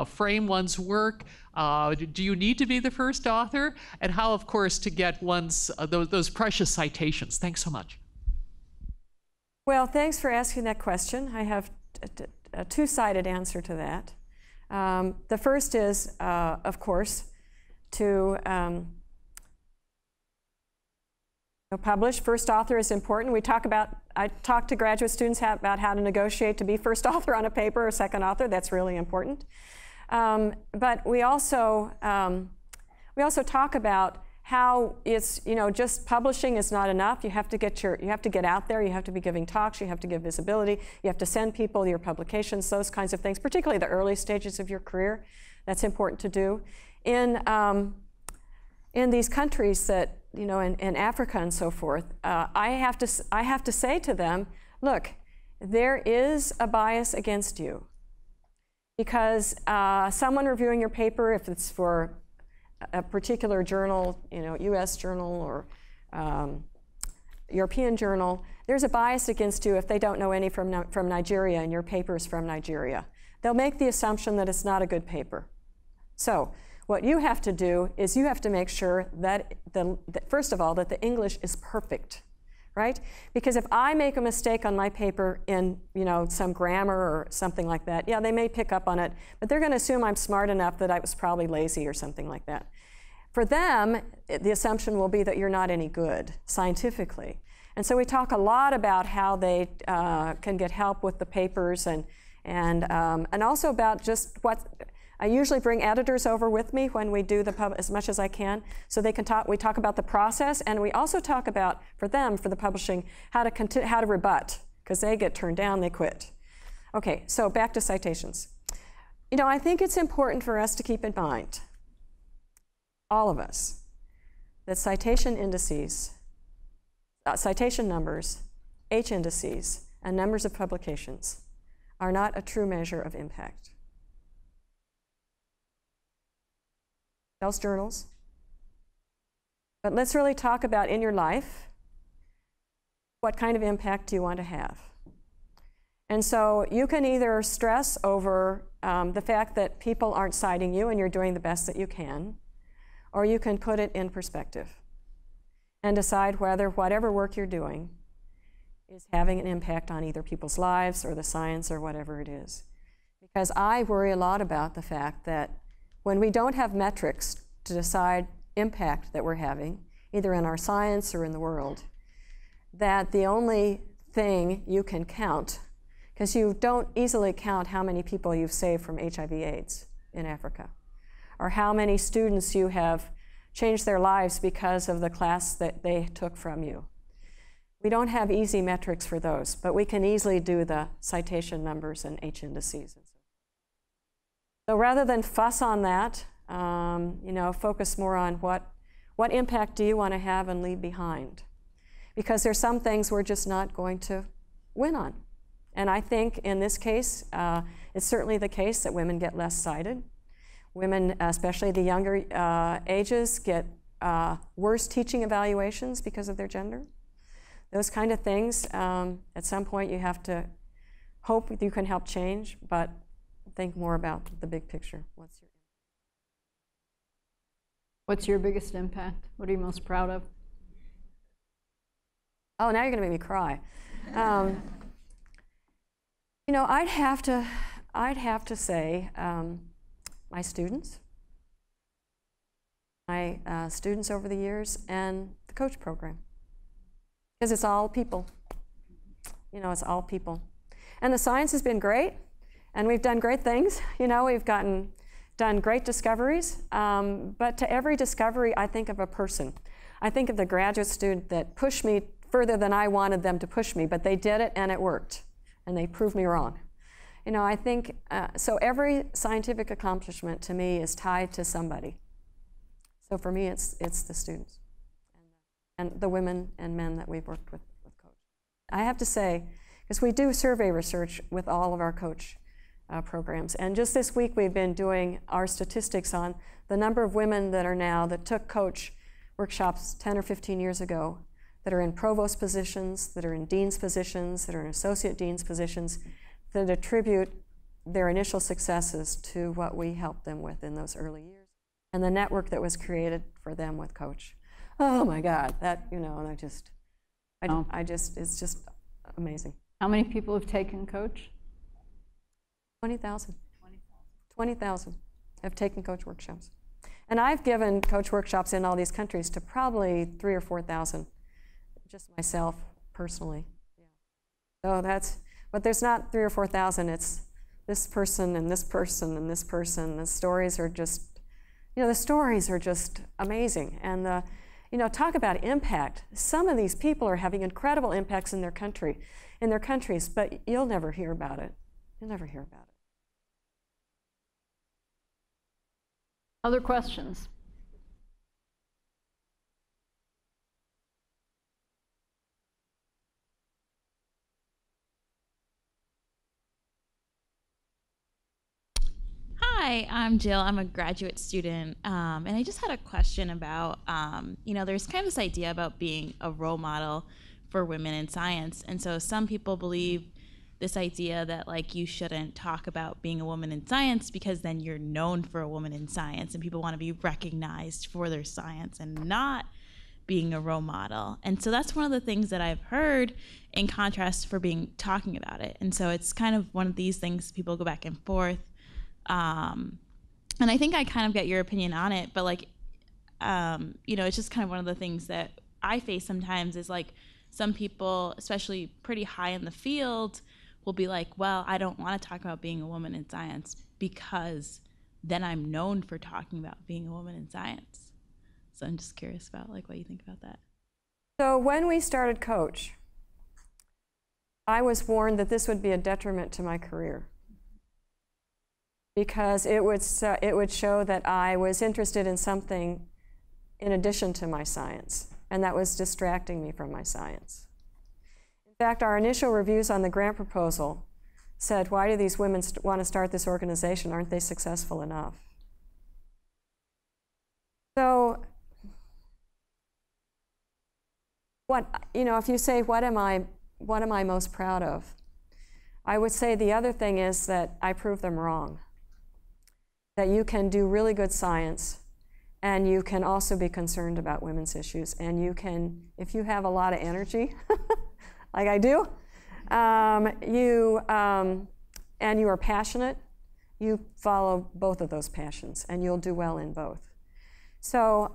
frame one's work? Do you need to be the first author? And how, of course, to get one's those precious citations? Thanks so much. Well, thanks for asking that question. I have a two-sided answer to that. The first is, of course, to publish. First author is important. I talk to graduate students about how to negotiate to be first author on a paper or second author. That's really important. But we also talk about how it's, just publishing is not enough. You have to get out there. You have to be giving talks. You have to give visibility. You have to send people your publications, those kinds of things, particularly the early stages of your career. That's important to do. In these countries that, in Africa and so forth, I have to say to them, look, there is a bias against you. Because someone reviewing your paper, if it's for a particular journal, US journal or European journal, there's a bias against you if they don't know any from Nigeria and your paper is from Nigeria. They'll make the assumption that it's not a good paper. So what you have to do is you have to make sure that, first of all, that the English is perfect, right? Because if I make a mistake on my paper in, some grammar or something like that, yeah, they may pick up on it, but they're going to assume I'm smart enough that I was probably lazy or something like that. For them, the assumption will be that you're not any good scientifically. And so we talk a lot about how they can get help with the papers and also about just what. I usually bring editors over with me when we do as much as I can, so they can talk. We talk about the process, and we also talk about, for them, for the publishing, how to rebut, because they get turned down, they quit. Okay, so back to citations. I think it's important for us to keep in mind, all of us, that citation indices, citation numbers, H indices, and numbers of publications are not a true measure of impact. Those journals. But let's really talk about, in your life, what kind of impact do you want to have? And so you can either stress over the fact that people aren't citing you and you're doing the best that you can, or you can put it in perspective and decide whether whatever work you're doing is having an impact on either people's lives or the science or whatever it is. Because I worry a lot about the fact that when we don't have metrics to decide impact that we're having, either in our science or in the world, that the only thing you can count, because you don't easily count how many people you've saved from HIV/AIDS in Africa, or how many students you have changed their lives because of the class that they took from you. We don't have easy metrics for those, but we can easily do the citation numbers and H indices. So rather than fuss on that, focus more on what impact do you want to have and leave behind? Because there's some things we're just not going to win on. And I think in this case, it's certainly the case that women get less cited. Women, especially the younger ages, get worse teaching evaluations because of their gender. Those kind of things, at some point you have to hope you can help change, but think more about the big picture. What's your biggest impact? What are you most proud of? Oh, now you're going to make me cry. I'd have to say my students over the years, and the coach program, because it's all people. It's all people, and the science has been great. And we've done great things. We've done great discoveries. But to every discovery, I think of a person. I think of the graduate student that pushed me further than I wanted them to push me, but they did it and it worked. And they proved me wrong. I think, so every scientific accomplishment to me is tied to somebody. So for me, it's the students and the women and men that we've worked with Coach. I have to say, because we do survey research with all of our coach programs. And just this week, we've been doing our statistics on the number of women that took coach workshops 10 or 15 years ago, that are in provost positions, that are in dean's positions, that are in associate dean's positions, that attribute their initial successes to what we helped them with in those early years, and the network that was created for them with coach. Oh my God, that, it's just amazing. How many people have taken coach? 20,000. 20,000 have taken coach workshops. And I've given coach workshops in all these countries to probably 3,000 or 4,000, just myself personally. Yeah. So but there's not 3,000 or 4,000, it's this person and this person and this person. The stories are just You know, the stories are just amazing. And you know, talk about impact. Some of these people are having incredible impacts in their countries, but you'll never hear about it. You'll never hear about it. Other questions? Hi, I'm Jill. I'm a graduate student, and I just had a question about, you know, there's kind of this idea about being a role model for women in science, and so some people believe this idea that like you shouldn't talk about being a woman in science because then you're known for a woman in science, and people want to be recognized for their science and not being a role model. And so that's one of the things that I've heard in contrast for talking about it, and so it's kind of one of these things people go back and forth. And I think I kind of get your opinion on it, but like, you know, it's just kind of one of the things that I face sometimes is like some people, especially pretty high in the field, will be like, well, I don't want to talk about being a woman in science because then I'm known for talking about being a woman in science. So I'm just curious about like what you think about that. So when we started Coach, I was warned that this would be a detriment to my career, because it would show that I was interested in something in addition to my science, and that was distracting me from my science. In fact, our initial reviews on the grant proposal said, why do these women want to start this organization? Aren't they successful enough? So, you know, if you say, what am I most proud of? I would say the other thing is that I proved them wrong. That you can do really good science, and you can also be concerned about women's issues, and you can, if you have a lot of energy, like I do, and you are passionate, you follow both of those passions, and you'll do well in both. So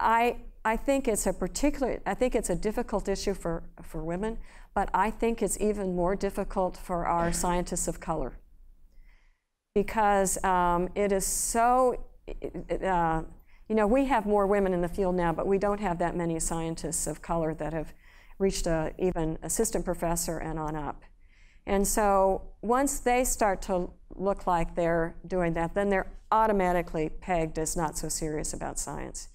I think it's a difficult issue for women, but I think it's even more difficult for our scientists of color. Because it is so, you know, we have more women in the field now, but we don't have that many scientists of color that have reached even assistant professor and on up. And so once they start to look like they're doing that, then they're automatically pegged as not so serious about science.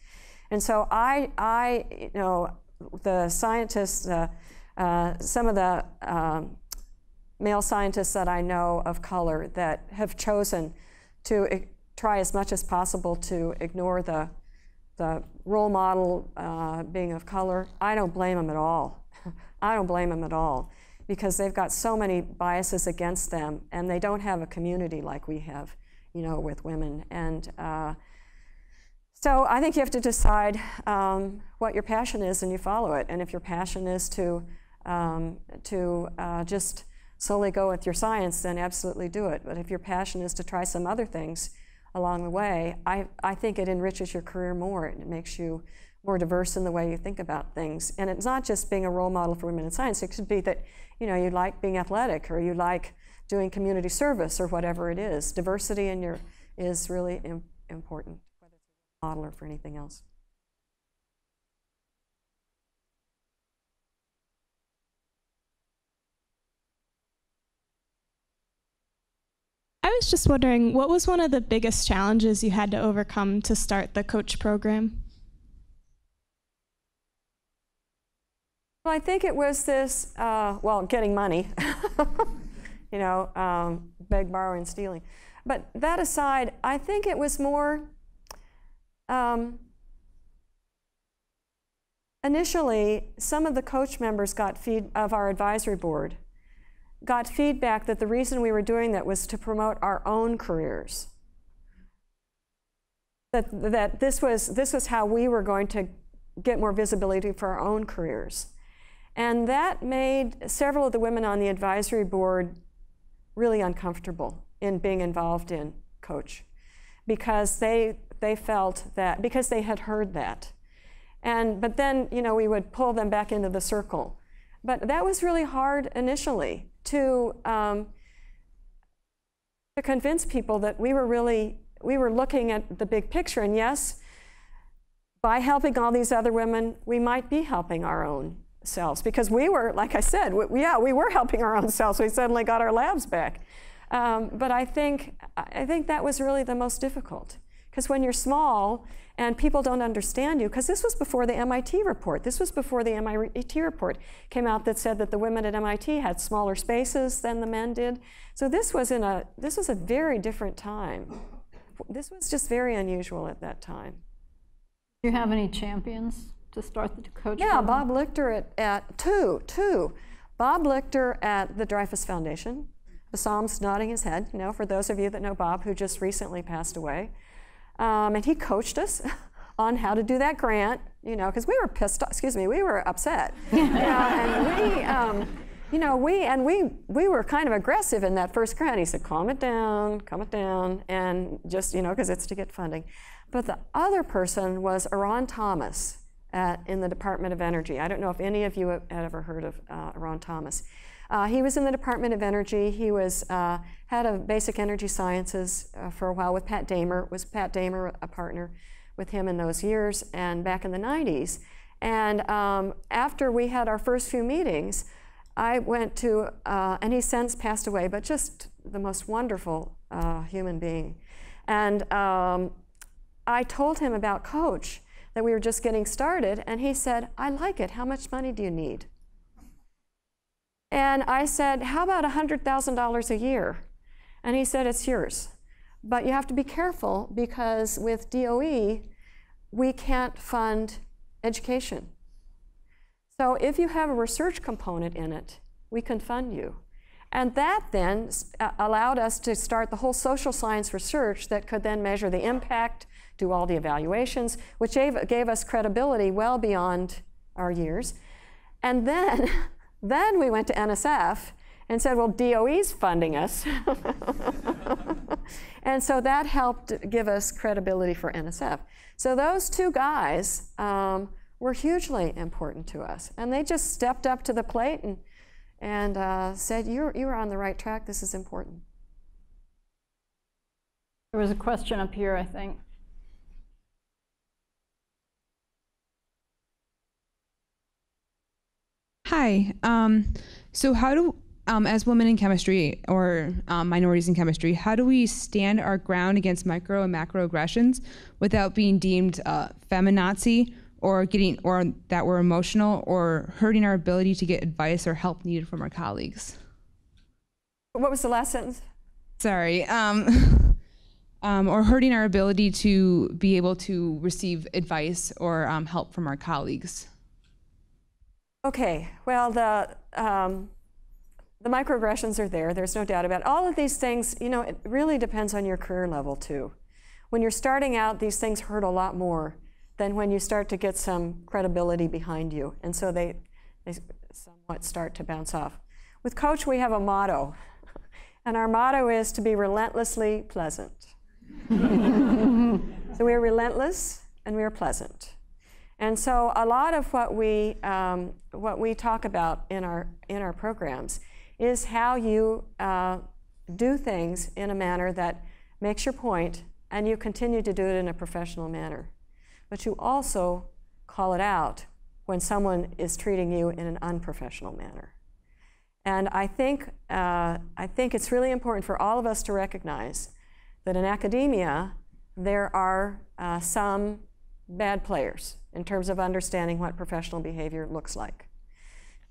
And so you know, the scientists, some of the male scientists that I know of color that have chosen to try as much as possible to ignore the role model being of color, I don't blame them at all. I don't blame them at all, because they've got so many biases against them, and they don't have a community like we have, you know, with women. And so I think you have to decide what your passion is, and you follow it. And if your passion is to just solely go with your science, then absolutely do it. But if your passion is to try some other things along the way, I think it enriches your career more. It makes you more diverse in the way you think about things. And it's not just being a role model for women in science. It could be that, you know, you like being athletic, or you like doing community service, or whatever it is. Diversity in is really important, whether it's a model or for anything else. I was just wondering, what was one of the biggest challenges you had to overcome to start the Coach program? Well, I think it was this, well, getting money, you know, beg, borrow, and stealing. But that aside, I think it was more, initially, some of the Coach members of our advisory board got feedback that the reason we were doing that was to promote our own careers. That this was how we were going to get more visibility for our own careers. And that made several of the women on the advisory board really uncomfortable in being involved in Coach, because they felt that, because they had heard that. But then, you know, we would pull them back into the circle. But that was really hard initially to convince people that we were really looking at the big picture, and yes, by helping all these other women, we might be helping our own selves, because we were, like I said, we were helping our own selves. We suddenly got our labs back. But I think that was really the most difficult, because when you're small and people don't understand you, because this was before the MIT report. This was before the MIT report came out that said that the women at MIT had smaller spaces than the men did. So this was a very different time. This was just very unusual at that time. Do you have any champions to start the coach? Yeah, program? Bob Lichter at two. Bob Lichter at the Dreyfus Foundation. Basam's nodding his head, you know, for those of you that know Bob, who just recently passed away. And he coached us on how to do that grant, you know, because we were pissed off, we were upset. And we were kind of aggressive in that first grant. He said, calm it down, and just, you know, because it's to get funding. But the other person was Aron Thomas in the Department of Energy. I don't know if any of you have ever heard of Aron Thomas. He was in the Department of Energy. He was head of basic energy sciences for a while with Pat Damer. Was Pat Damer a partner with him in those years and back in the 90s? And after we had our first few meetings, I went to, and he's since passed away, but just the most wonderful human being. And I told him about Coach, that we were just getting started, and he said, I like it. How much money do you need? And I said, how about $100,000 a year? And he said, it's yours. But you have to be careful, because with DOE, we can't fund education. So if you have a research component in it, we can fund you. And that then allowed us to start the whole social science research that could then measure the impact, do all the evaluations, which gave us credibility well beyond our years. And then we went to NSF and said, well, DOE's funding us. And so that helped give us credibility for NSF. So those two guys were hugely important to us. And they just stepped up to the plate and said, you're on the right track, this is important. There was a question up here, I think. Hi. So how do, as women in chemistry or minorities in chemistry, how do we stand our ground against micro and macro aggressions without being deemed feminazi or that we're emotional or hurting our ability to get advice or help needed from our colleagues? What was the last sentence? Sorry. Or hurting our ability to be able to receive advice or help from our colleagues. Okay, well, the microaggressions are there. There's no doubt about it. All of these things, you know, it really depends on your career level, too. When you're starting out, these things hurt a lot more than when you start to get some credibility behind you. And so they somewhat start to bounce off. With Coach, we have a motto. And our motto is to be relentlessly pleasant. So we're relentless and we're pleasant. And so a lot of what we talk about in our programs is how you do things in a manner that makes your point, and you continue to do it in a professional manner. But you also call it out when someone is treating you in an unprofessional manner. And I think it's really important for all of us to recognize that in academia there are some bad players in terms of understanding what professional behavior looks like,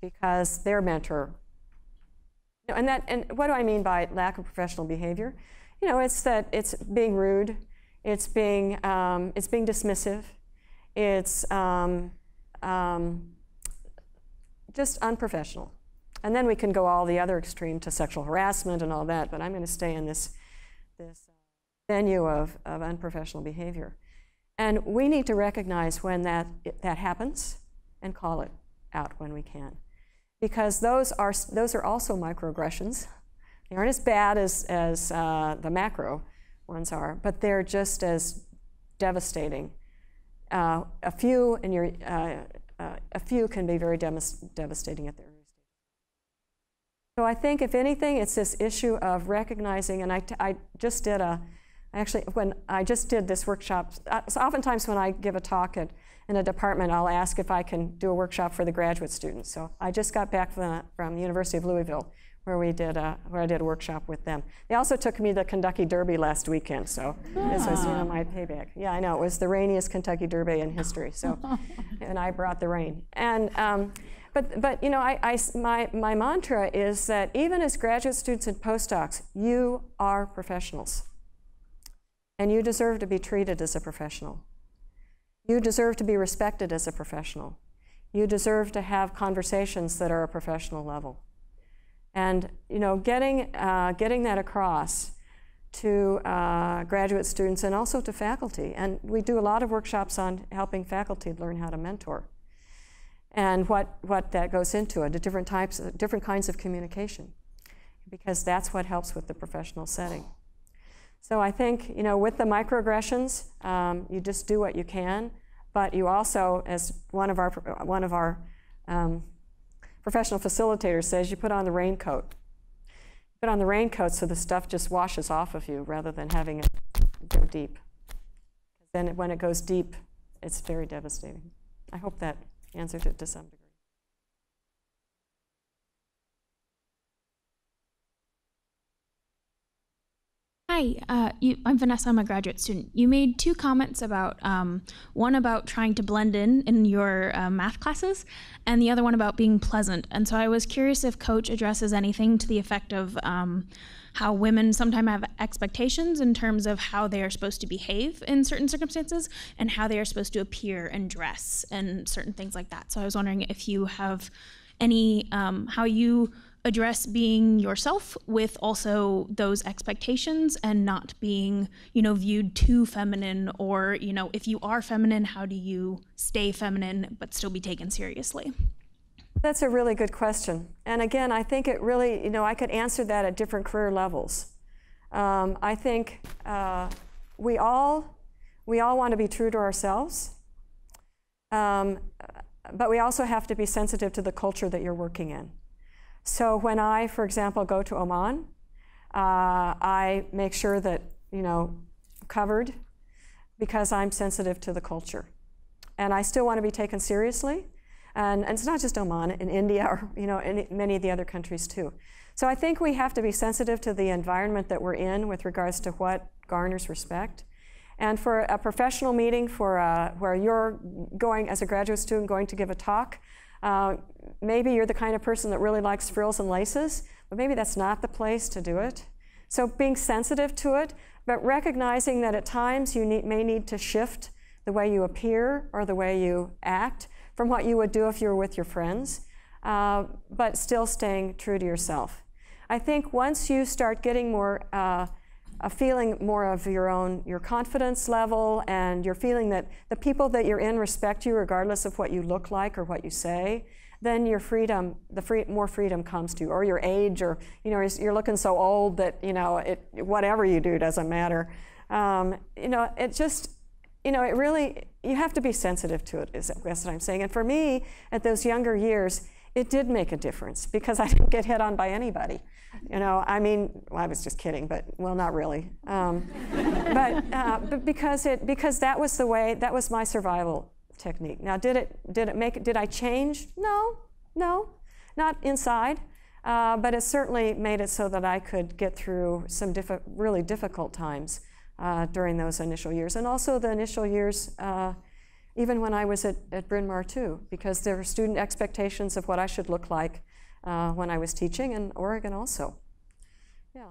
because their mentor, you know, and what do I mean by lack of professional behavior? You know, it's that it's being rude, it's being dismissive, it's just unprofessional. And then we can go all the other extreme to sexual harassment and all that, but I'm going to stay in this venue of unprofessional behavior. And we need to recognize when that happens and call it out when we can. Because those are also microaggressions. They aren't as bad as the macro ones are, but they're just as devastating. A few can be very devastating at their early stage. So I think, if anything, it's this issue of recognizing, and I just did a Actually, when I just did this workshop, so oftentimes when I give a talk in a department, I'll ask if I can do a workshop for the graduate students. So I just got back from the University of Louisville, where I did a workshop with them. They also took me to the Kentucky Derby last weekend, so this was my payback. Yeah, I know, it was the rainiest Kentucky Derby in history. So, and I brought the rain. And but my mantra is that even as graduate students and postdocs, you are professionals. And you deserve to be treated as a professional. You deserve to be respected as a professional. You deserve to have conversations that are a professional level. And getting that across to graduate students and also to faculty. And we do a lot of workshops on helping faculty learn how to mentor and what that goes into it, the different kinds of communication, because that's what helps with the professional setting. So I think, with the microaggressions, you just do what you can, but you also, as one of our professional facilitators says, you put on the raincoat. Put on the raincoat so the stuff just washes off of you rather than having it go deep. Then when it goes deep, it's very devastating. I hope that answered it to some degree. Hi, I'm Vanessa, I'm a graduate student. You made two comments about, one about trying to blend in your math classes, and the other one about being pleasant. And so I was curious if Coach addresses anything to the effect of how women sometimes have expectations in terms of how they are supposed to behave in certain circumstances and how they are supposed to appear and dress and certain things like that. So I was wondering if you have any, how you address being yourself with also those expectations and not being, viewed too feminine, or, if you are feminine, how do you stay feminine but still be taken seriously? That's a really good question. And again, I think it really, I could answer that at different career levels. I think we all want to be true to ourselves, but we also have to be sensitive to the culture that you're working in. So when I, for example, go to Oman, I make sure that, covered, because I'm sensitive to the culture. And I still want to be taken seriously. And it's not just Oman, in India, or in many of the other countries too. So I think we have to be sensitive to the environment that we're in with regards to what garners respect. And for a professional meeting where you're going, as a graduate student, going to give a talk, maybe you're the kind of person that really likes frills and laces, but maybe that's not the place to do it. So being sensitive to it, but recognizing that at times you may need to shift the way you appear or the way you act from what you would do if you were with your friends, but still staying true to yourself. I think once you start getting more, feeling more of your confidence level, and you're feeling that the people that you're in respect you regardless of what you look like or what you say, then your freedom, more freedom comes to you, or your age, or you're looking so old that whatever you do doesn't matter. It just, it really, you have to be sensitive to it, that's what I'm saying. And for me, at those younger years, it did make a difference because I didn't get hit on by anybody. I mean, well, I was just kidding, but, well, not really. But because that was the way, that was my survival technique. Now, did I change? No, not inside. But it certainly made it so that I could get through some really difficult times during those initial years. And also the initial years, even when I was at Bryn Mawr too, because there were student expectations of what I should look like when I was teaching in Oregon also. Yeah.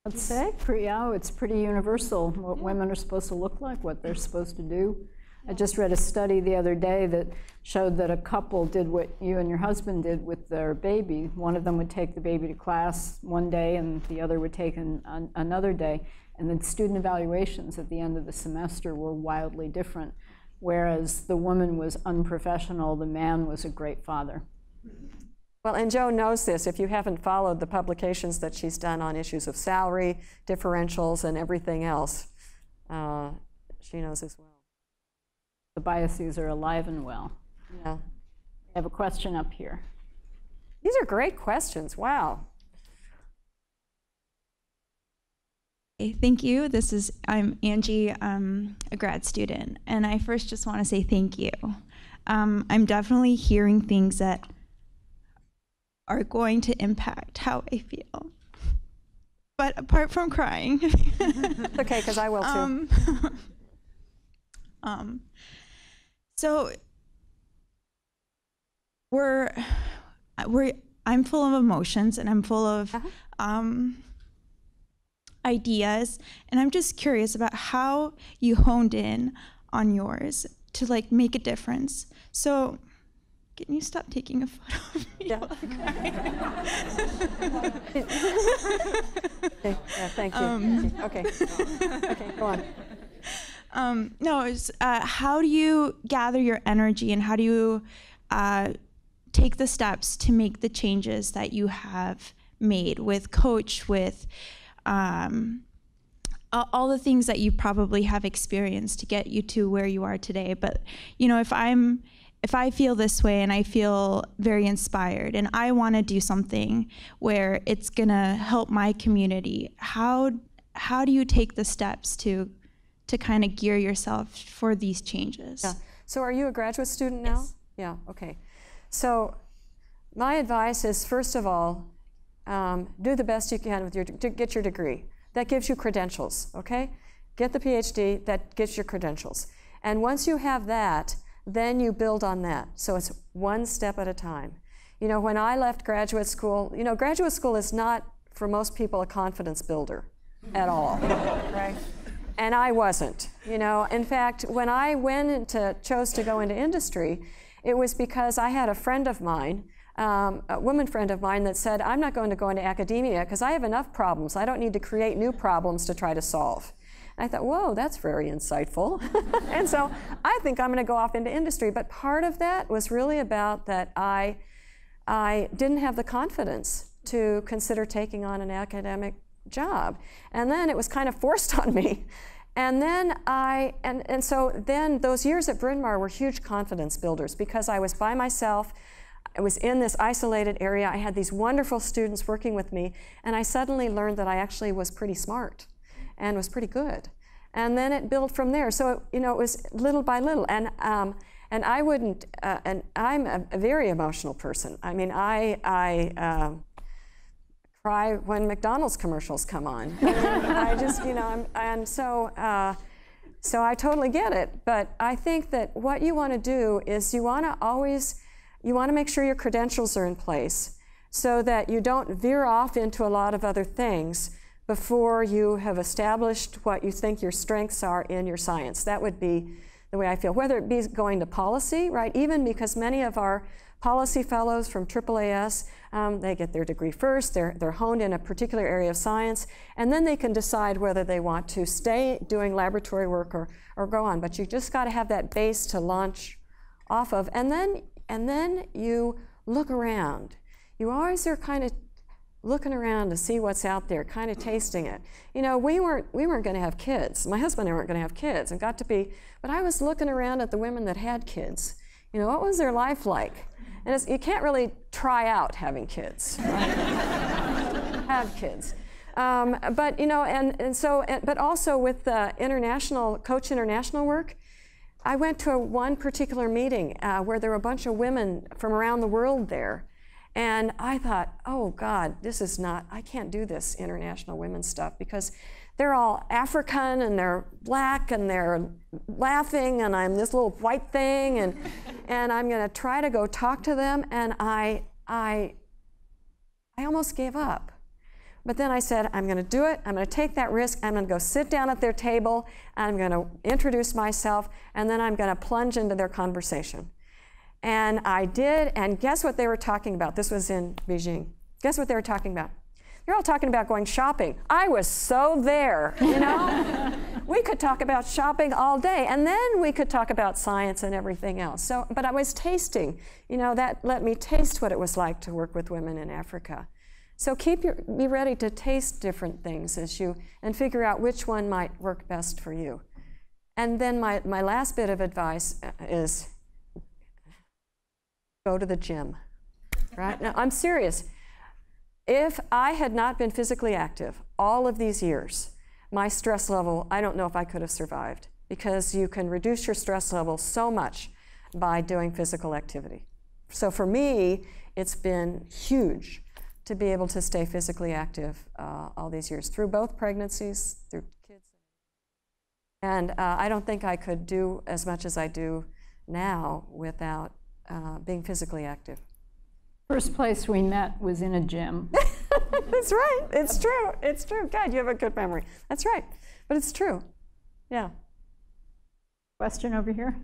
I'd say it's pretty universal what women are supposed to look like, what they're supposed to do. I just read a study the other day that showed that a couple did what you and your husband did with their baby. One of them would take the baby to class one day and the other would take another day. And then student evaluations at the end of the semester were wildly different. Whereas the woman was unprofessional, the man was a great father. Well, and Jo knows this. If you haven't followed the publications that she's done on issues of salary, differentials, and everything else, she knows as well. The biases are alive and well. Yeah. I have a question up here. These are great questions. Wow. Hi, thank you. I'm Angie, I'm a grad student, and I first just want to say thank you. I'm definitely hearing things that are going to impact how I feel. But apart from crying. It's okay, because I will too. So I'm full of emotions, and I'm full of ideas, and I'm just curious about how you honed in on yours to like make a difference. So can you stop taking a photo of me? Yeah. Okay, yeah, thank you. Okay. Okay, go on. No, it's, how do you gather your energy, and how do you take the steps to make the changes that you have made with Coach, with all the things that you probably have experienced to get you to where you are today? But you know, if I feel this way and I feel very inspired and I want to do something where it's gonna help my community, how do you take the steps to kind of gear yourself for these changes? Yeah. So are you a graduate student now? Yes. Yeah, okay. So my advice is, first of all, do the best you can to get your degree. That gives you credentials, okay? Get the PhD, that gives you credentials. And once you have that, then you build on that. So it's one step at a time. You know, when I left graduate school, you know, graduate school is not, for most people, a confidence builder at all, right? And I wasn't, you know. In fact, when I chose to go into industry, it was because I had a friend of mine, a woman friend of mine, that said, I'm not going to go into academia because I have enough problems. I don't need to create new problems to try to solve. And I thought, whoa, that's very insightful. And so I think I'm going to go off into industry. But part of that was really about that I didn't have the confidence to consider taking on an academic job. And then it was kind of forced on me. And then so then those years at Bryn Mawr were huge confidence builders because I was by myself. I was in this isolated area. I had these wonderful students working with me, and I suddenly learned that I actually was pretty smart and was pretty good. And then it built from there. So, you know, it was little by little. And I wouldn't, and I'm a very emotional person. I mean, I cry when McDonald's commercials come on. I mean, I just, you know, so I totally get it. But I think that what you want to do is you want to make sure your credentials are in place so that you don't veer off into a lot of other things before you have established what you think your strengths are in your science. That would be the way I feel. Whether it be going to policy, right? Even because many of our policy fellows from AAAS, they get their degree first, they're honed in a particular area of science, and then they can decide whether they want to stay doing laboratory work or go on. But you just got to have that base to launch off of. And then you look around. You always are kind of looking around to see what's out there, kind of tasting it. You know, we weren't going to have kids. My husband and I weren't going to have kids, and got to be, but I was looking around at the women that had kids. You know, what was their life like? And you can't really try out having kids, right? Have kids. But, you know, but also with the Coach International work, I went to one particular meeting where there were a bunch of women from around the world there. And I thought, oh God, I can't do this international women's stuff because they're all African and they're black and they're laughing and I'm this little white thing and I'm gonna try to go talk to them, and I almost gave up. But then I said, I'm gonna do it, I'm gonna take that risk, I'm gonna go sit down at their table, I'm gonna introduce myself, and then I'm gonna plunge into their conversation. And I did, and guess what they were talking about? This was in Beijing. Guess what they were talking about? They're all talking about going shopping. I was so there, you know? We could talk about shopping all day, and then we could talk about science and everything else. So, but I was tasting, you know, that let me taste what it was like to work with women in Africa. So be ready to taste different things and figure out which one might work best for you. And then my last bit of advice is go to the gym, right? Now, I'm serious. If I had not been physically active all of these years, my stress level, I don't know if I could have survived, because you can reduce your stress level so much by doing physical activity. So for me, it's been huge to be able to stay physically active all these years, through both pregnancies, through kids. And I don't think I could do as much as I do now without being physically active. First place we met was in a gym. That's right. It's true. It's true. God, you have a good memory. That's right. But it's true. Yeah. Question over here.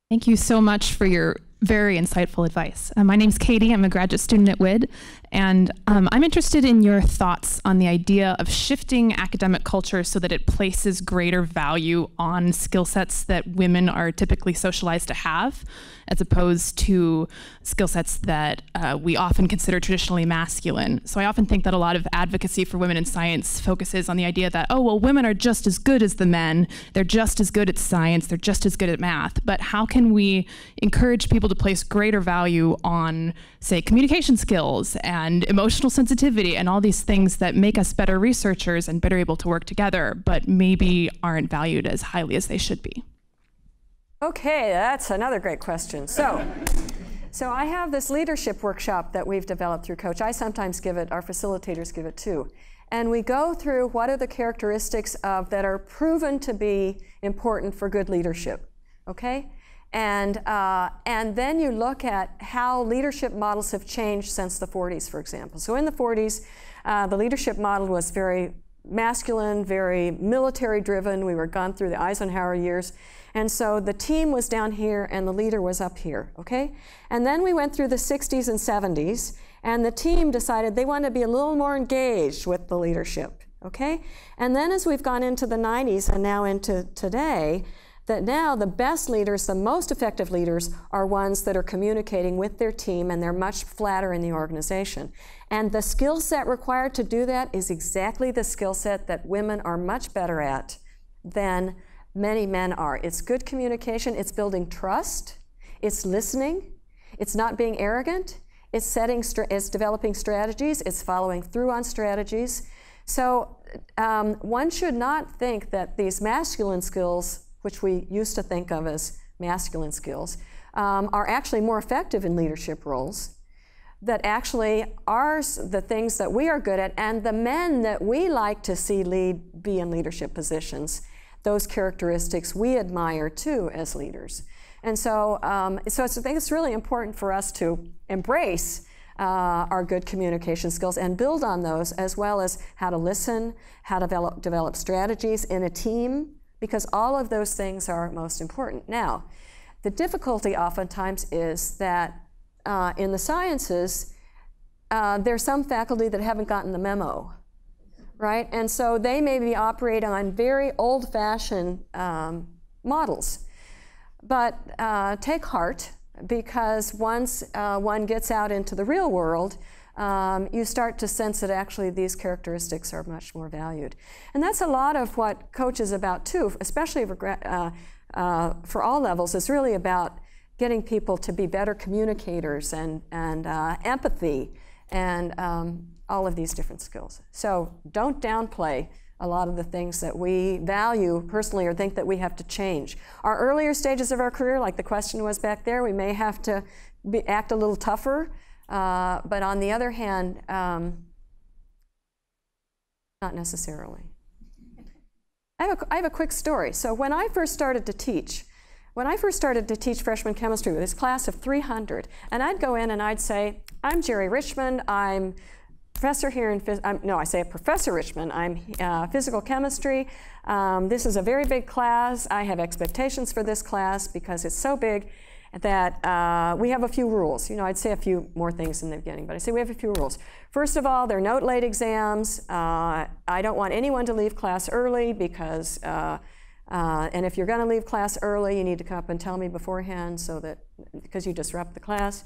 Thank you so much for your very insightful advice. My name's Katie. I'm a graduate student at WID, and I'm interested in your thoughts on the idea of shifting academic culture so that it places greater value on skill sets that women are typically socialized to have, as opposed to skill sets that we often consider traditionally masculine. So I often think that a lot of advocacy for women in science focuses on the idea that, oh, well, women are just as good as the men. They're just as good at science. They're just as good at math. But how can we encourage people to place greater value on, say, communication skills and emotional sensitivity and all these things that make us better researchers and better able to work together, but maybe aren't valued as highly as they should be? Okay, that's another great question. So I have this leadership workshop that we've developed through Coach. I sometimes give it, our facilitators give it too. And we go through what are the characteristics that are proven to be important for good leadership, okay? And then you look at how leadership models have changed since the 40s, for example. So in the 40s, the leadership model was very masculine, very military driven. We were gone through the Eisenhower years. And so the team was down here and the leader was up here, okay? And then we went through the 60s and 70s, and the team decided they wanted to be a little more engaged with the leadership, okay? And then as we've gone into the 90s and now into today, that now the best leaders, the most effective leaders, are ones that are communicating with their team, and they're much flatter in the organization. And the skill set required to do that is exactly the skill set that women are much better at than many men are. It's good communication, it's building trust, it's listening, it's not being arrogant, it's developing strategies, it's following through on strategies. So one should not think that these masculine skills, which we used to think of as masculine skills, are actually more effective in leadership roles, that actually are the things that we are good at, and the men that we like to see be in leadership positions, those characteristics we admire too as leaders. And so, I think it's really important for us to embrace our good communication skills and build on those, as well as how to listen, how to develop strategies in a team, because all of those things are most important. Now, the difficulty oftentimes is that in the sciences, there's some faculty that haven't gotten the memo, right? And so they may be operating on very old-fashioned models. But take heart, because once one gets out into the real world, you start to sense that actually these characteristics are much more valued. And that's a lot of what Coach is about too, especially for all levels. It's really about getting people to be better communicators and empathy and all of these different skills. So don't downplay a lot of the things that we value personally or think that we have to change. Our earlier stages of our career, like the question was back there, we may have to act a little tougher, but on the other hand, not necessarily. I have a quick story. So when I first started to teach freshman chemistry with this class of 300, and I'd go in and I'd say, I'm Gerry Richmond, I'm professor here in, Professor Richmond, I'm physical chemistry. This is a very big class. I have expectations for this class because it's so big that we have a few rules. You know, I'd say a few more things in the beginning, but I say we have a few rules. First of all, there are no late exams. I don't want anyone to leave class early because, and if you're going to leave class early, you need to come up and tell me beforehand because you disrupt the class.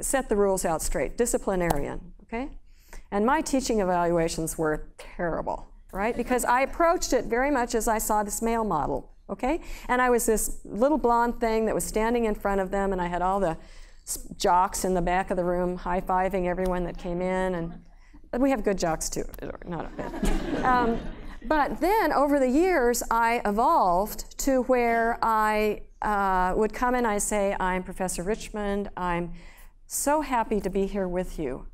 Set the rules out straight, disciplinarian, okay? And my teaching evaluations were terrible, right? Because I approached it very much as I saw this male model, okay? And I was this little blonde thing that was standing in front of them, and I had all the jocks in the back of the room high-fiving everyone that came in, and But we have good jocks too, not bad. But then over the years, I evolved to where I would come and I say, I'm Professor Richmond, I'm so happy to be here with you.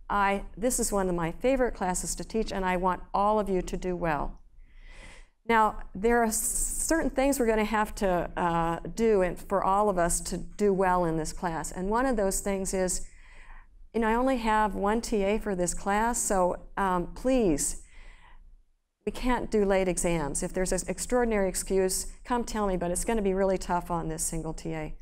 This is one of my favorite classes to teach, and I want all of you to do well. Now, there are certain things we're going to have to do for all of us to do well in this class. And one of those things is, I only have one TA for this class, so please, we can't do late exams. If there's an extraordinary excuse, come tell me, but it's going to be really tough on this single TA.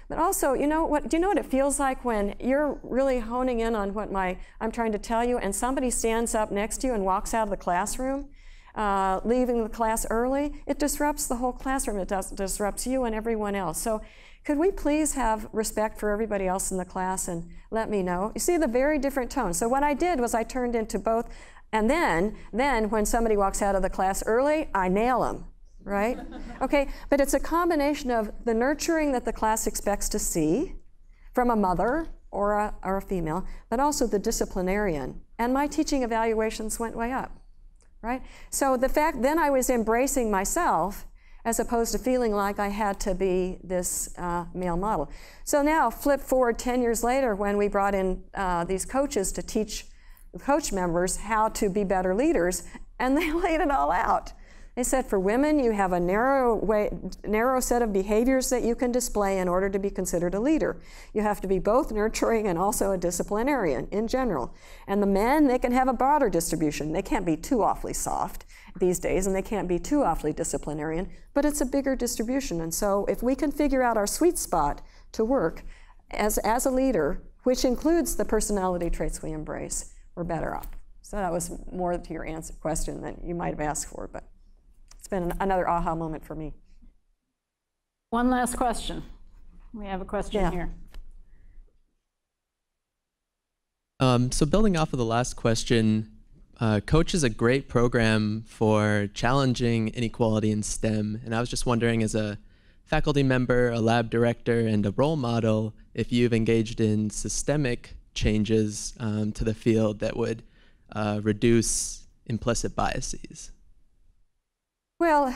But also, do you know what it feels like when you're really honing in on what I'm trying to tell you, and somebody stands up next to you and walks out of the classroom, leaving the class early? It disrupts the whole classroom. It disrupts you and everyone else. So could we please have respect for everybody else in the class and let me know? You see the very different tone. So what I did was I turned into both, and then when somebody walks out of the class early, I nail them, right? Okay, but it's a combination of the nurturing that the class expects to see from a mother or a female, but also the disciplinarian. And my teaching evaluations went way up, right? So the fact, then I was embracing myself as opposed to feeling like I had to be this male model. So now, flip forward 10 years later when we brought in these coaches to teach coach members how to be better leaders, and they laid it all out. They said, for women, you have a narrow set of behaviors that you can display in order to be considered a leader. You have to be both nurturing and also a disciplinarian in general. And the men, they can have a broader distribution. They can't be too awfully soft these days, and they can't be too awfully disciplinarian, but it's a bigger distribution. And so if we can figure out our sweet spot to work as a leader, which includes the personality traits we embrace, we're better off. So that was more to your question than you might have asked for, but it's been another aha moment for me. One last question. We have a question here. So building off of the last question, Coach is a great program for challenging inequality in STEM, and I was just wondering, as a faculty member, a lab director, and a role model, if you've engaged in systemic changes to the field that would reduce implicit biases. Well,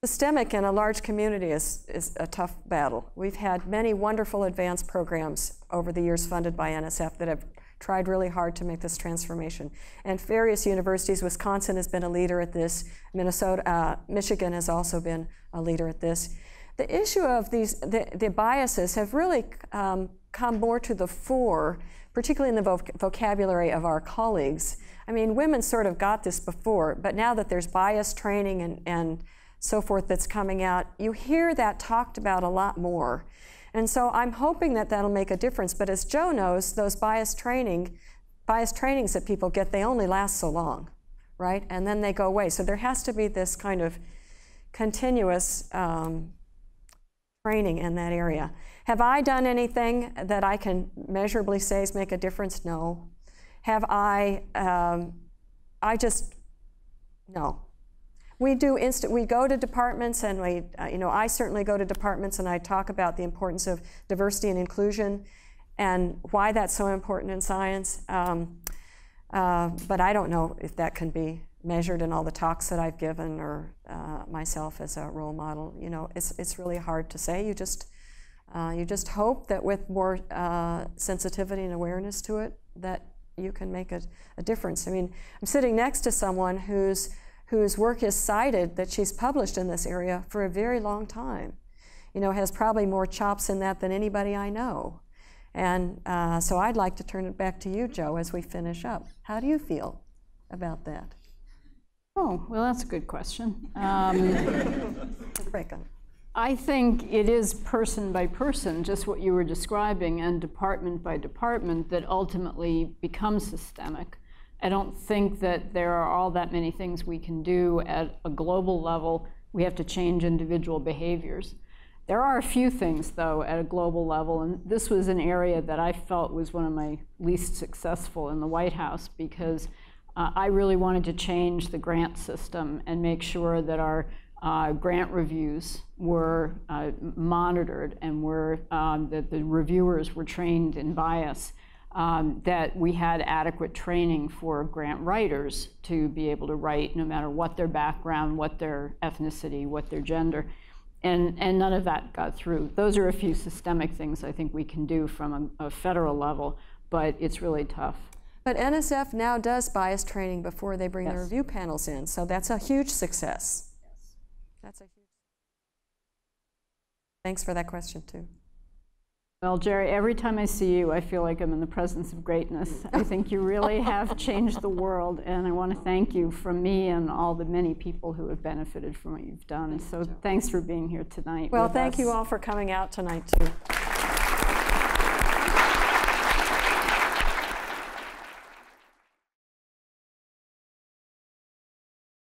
systemic in a large community is a tough battle. We've had many wonderful advanced programs over the years funded by NSF that have tried really hard to make this transformation. And various universities, Wisconsin has been a leader at this, Michigan has also been a leader at this. The issue of the biases have really come more to the fore, particularly in the vocabulary of our colleagues. I mean, women sort of got this before, but now that there's bias training and so forth that's coming out, you hear that talked about a lot more. And so I'm hoping that that'll make a difference. But as Jo knows, those bias trainings that people get, they only last so long, right? And then they go away. So there has to be this kind of continuous training in that area. Have I done anything that I can measurably say is make a difference? No. Have I no. We go to departments, and I certainly go to departments and I talk about the importance of diversity and inclusion and why that's so important in science. But I don't know if that can be measured in all the talks that I've given or myself as a role model. It's really hard to say. You just hope that with more sensitivity and awareness to it, that you can make a difference. I mean, I'm sitting next to someone whose work is cited, that she's published in this area for a very long time. Has probably more chops in that than anybody I know. And so I'd like to turn it back to you, Jo, as we finish up. How do you feel about that? Oh, well, that's a good question. I think it is person by person, just what you were describing, and department by department, that ultimately becomes systemic. I don't think that there are all that many things we can do at a global level. We have to change individual behaviors. There are a few things, though, at a global level, and this was an area that I felt was one of my least successful in the White House, because I really wanted to change the grant system and make sure that our grant reviews were monitored and that the reviewers were trained in bias. that we had adequate training for grant writers to be able to write no matter what their background, what their ethnicity, what their gender. And none of that got through. Those are a few systemic things I think we can do from a federal level, but it's really tough. But NSF now does bias training before they bring Yes. the review panels in, so that's a huge success. Yes. That's a huge. Thanks for that question too. Well, Jerry, every time I see you, I feel like I'm in the presence of greatness. I think you really have changed the world, and I want to thank you from me and all the many people who have benefited from what you've done. So thanks for being here tonight. Well, with thank us. you all for coming out tonight too.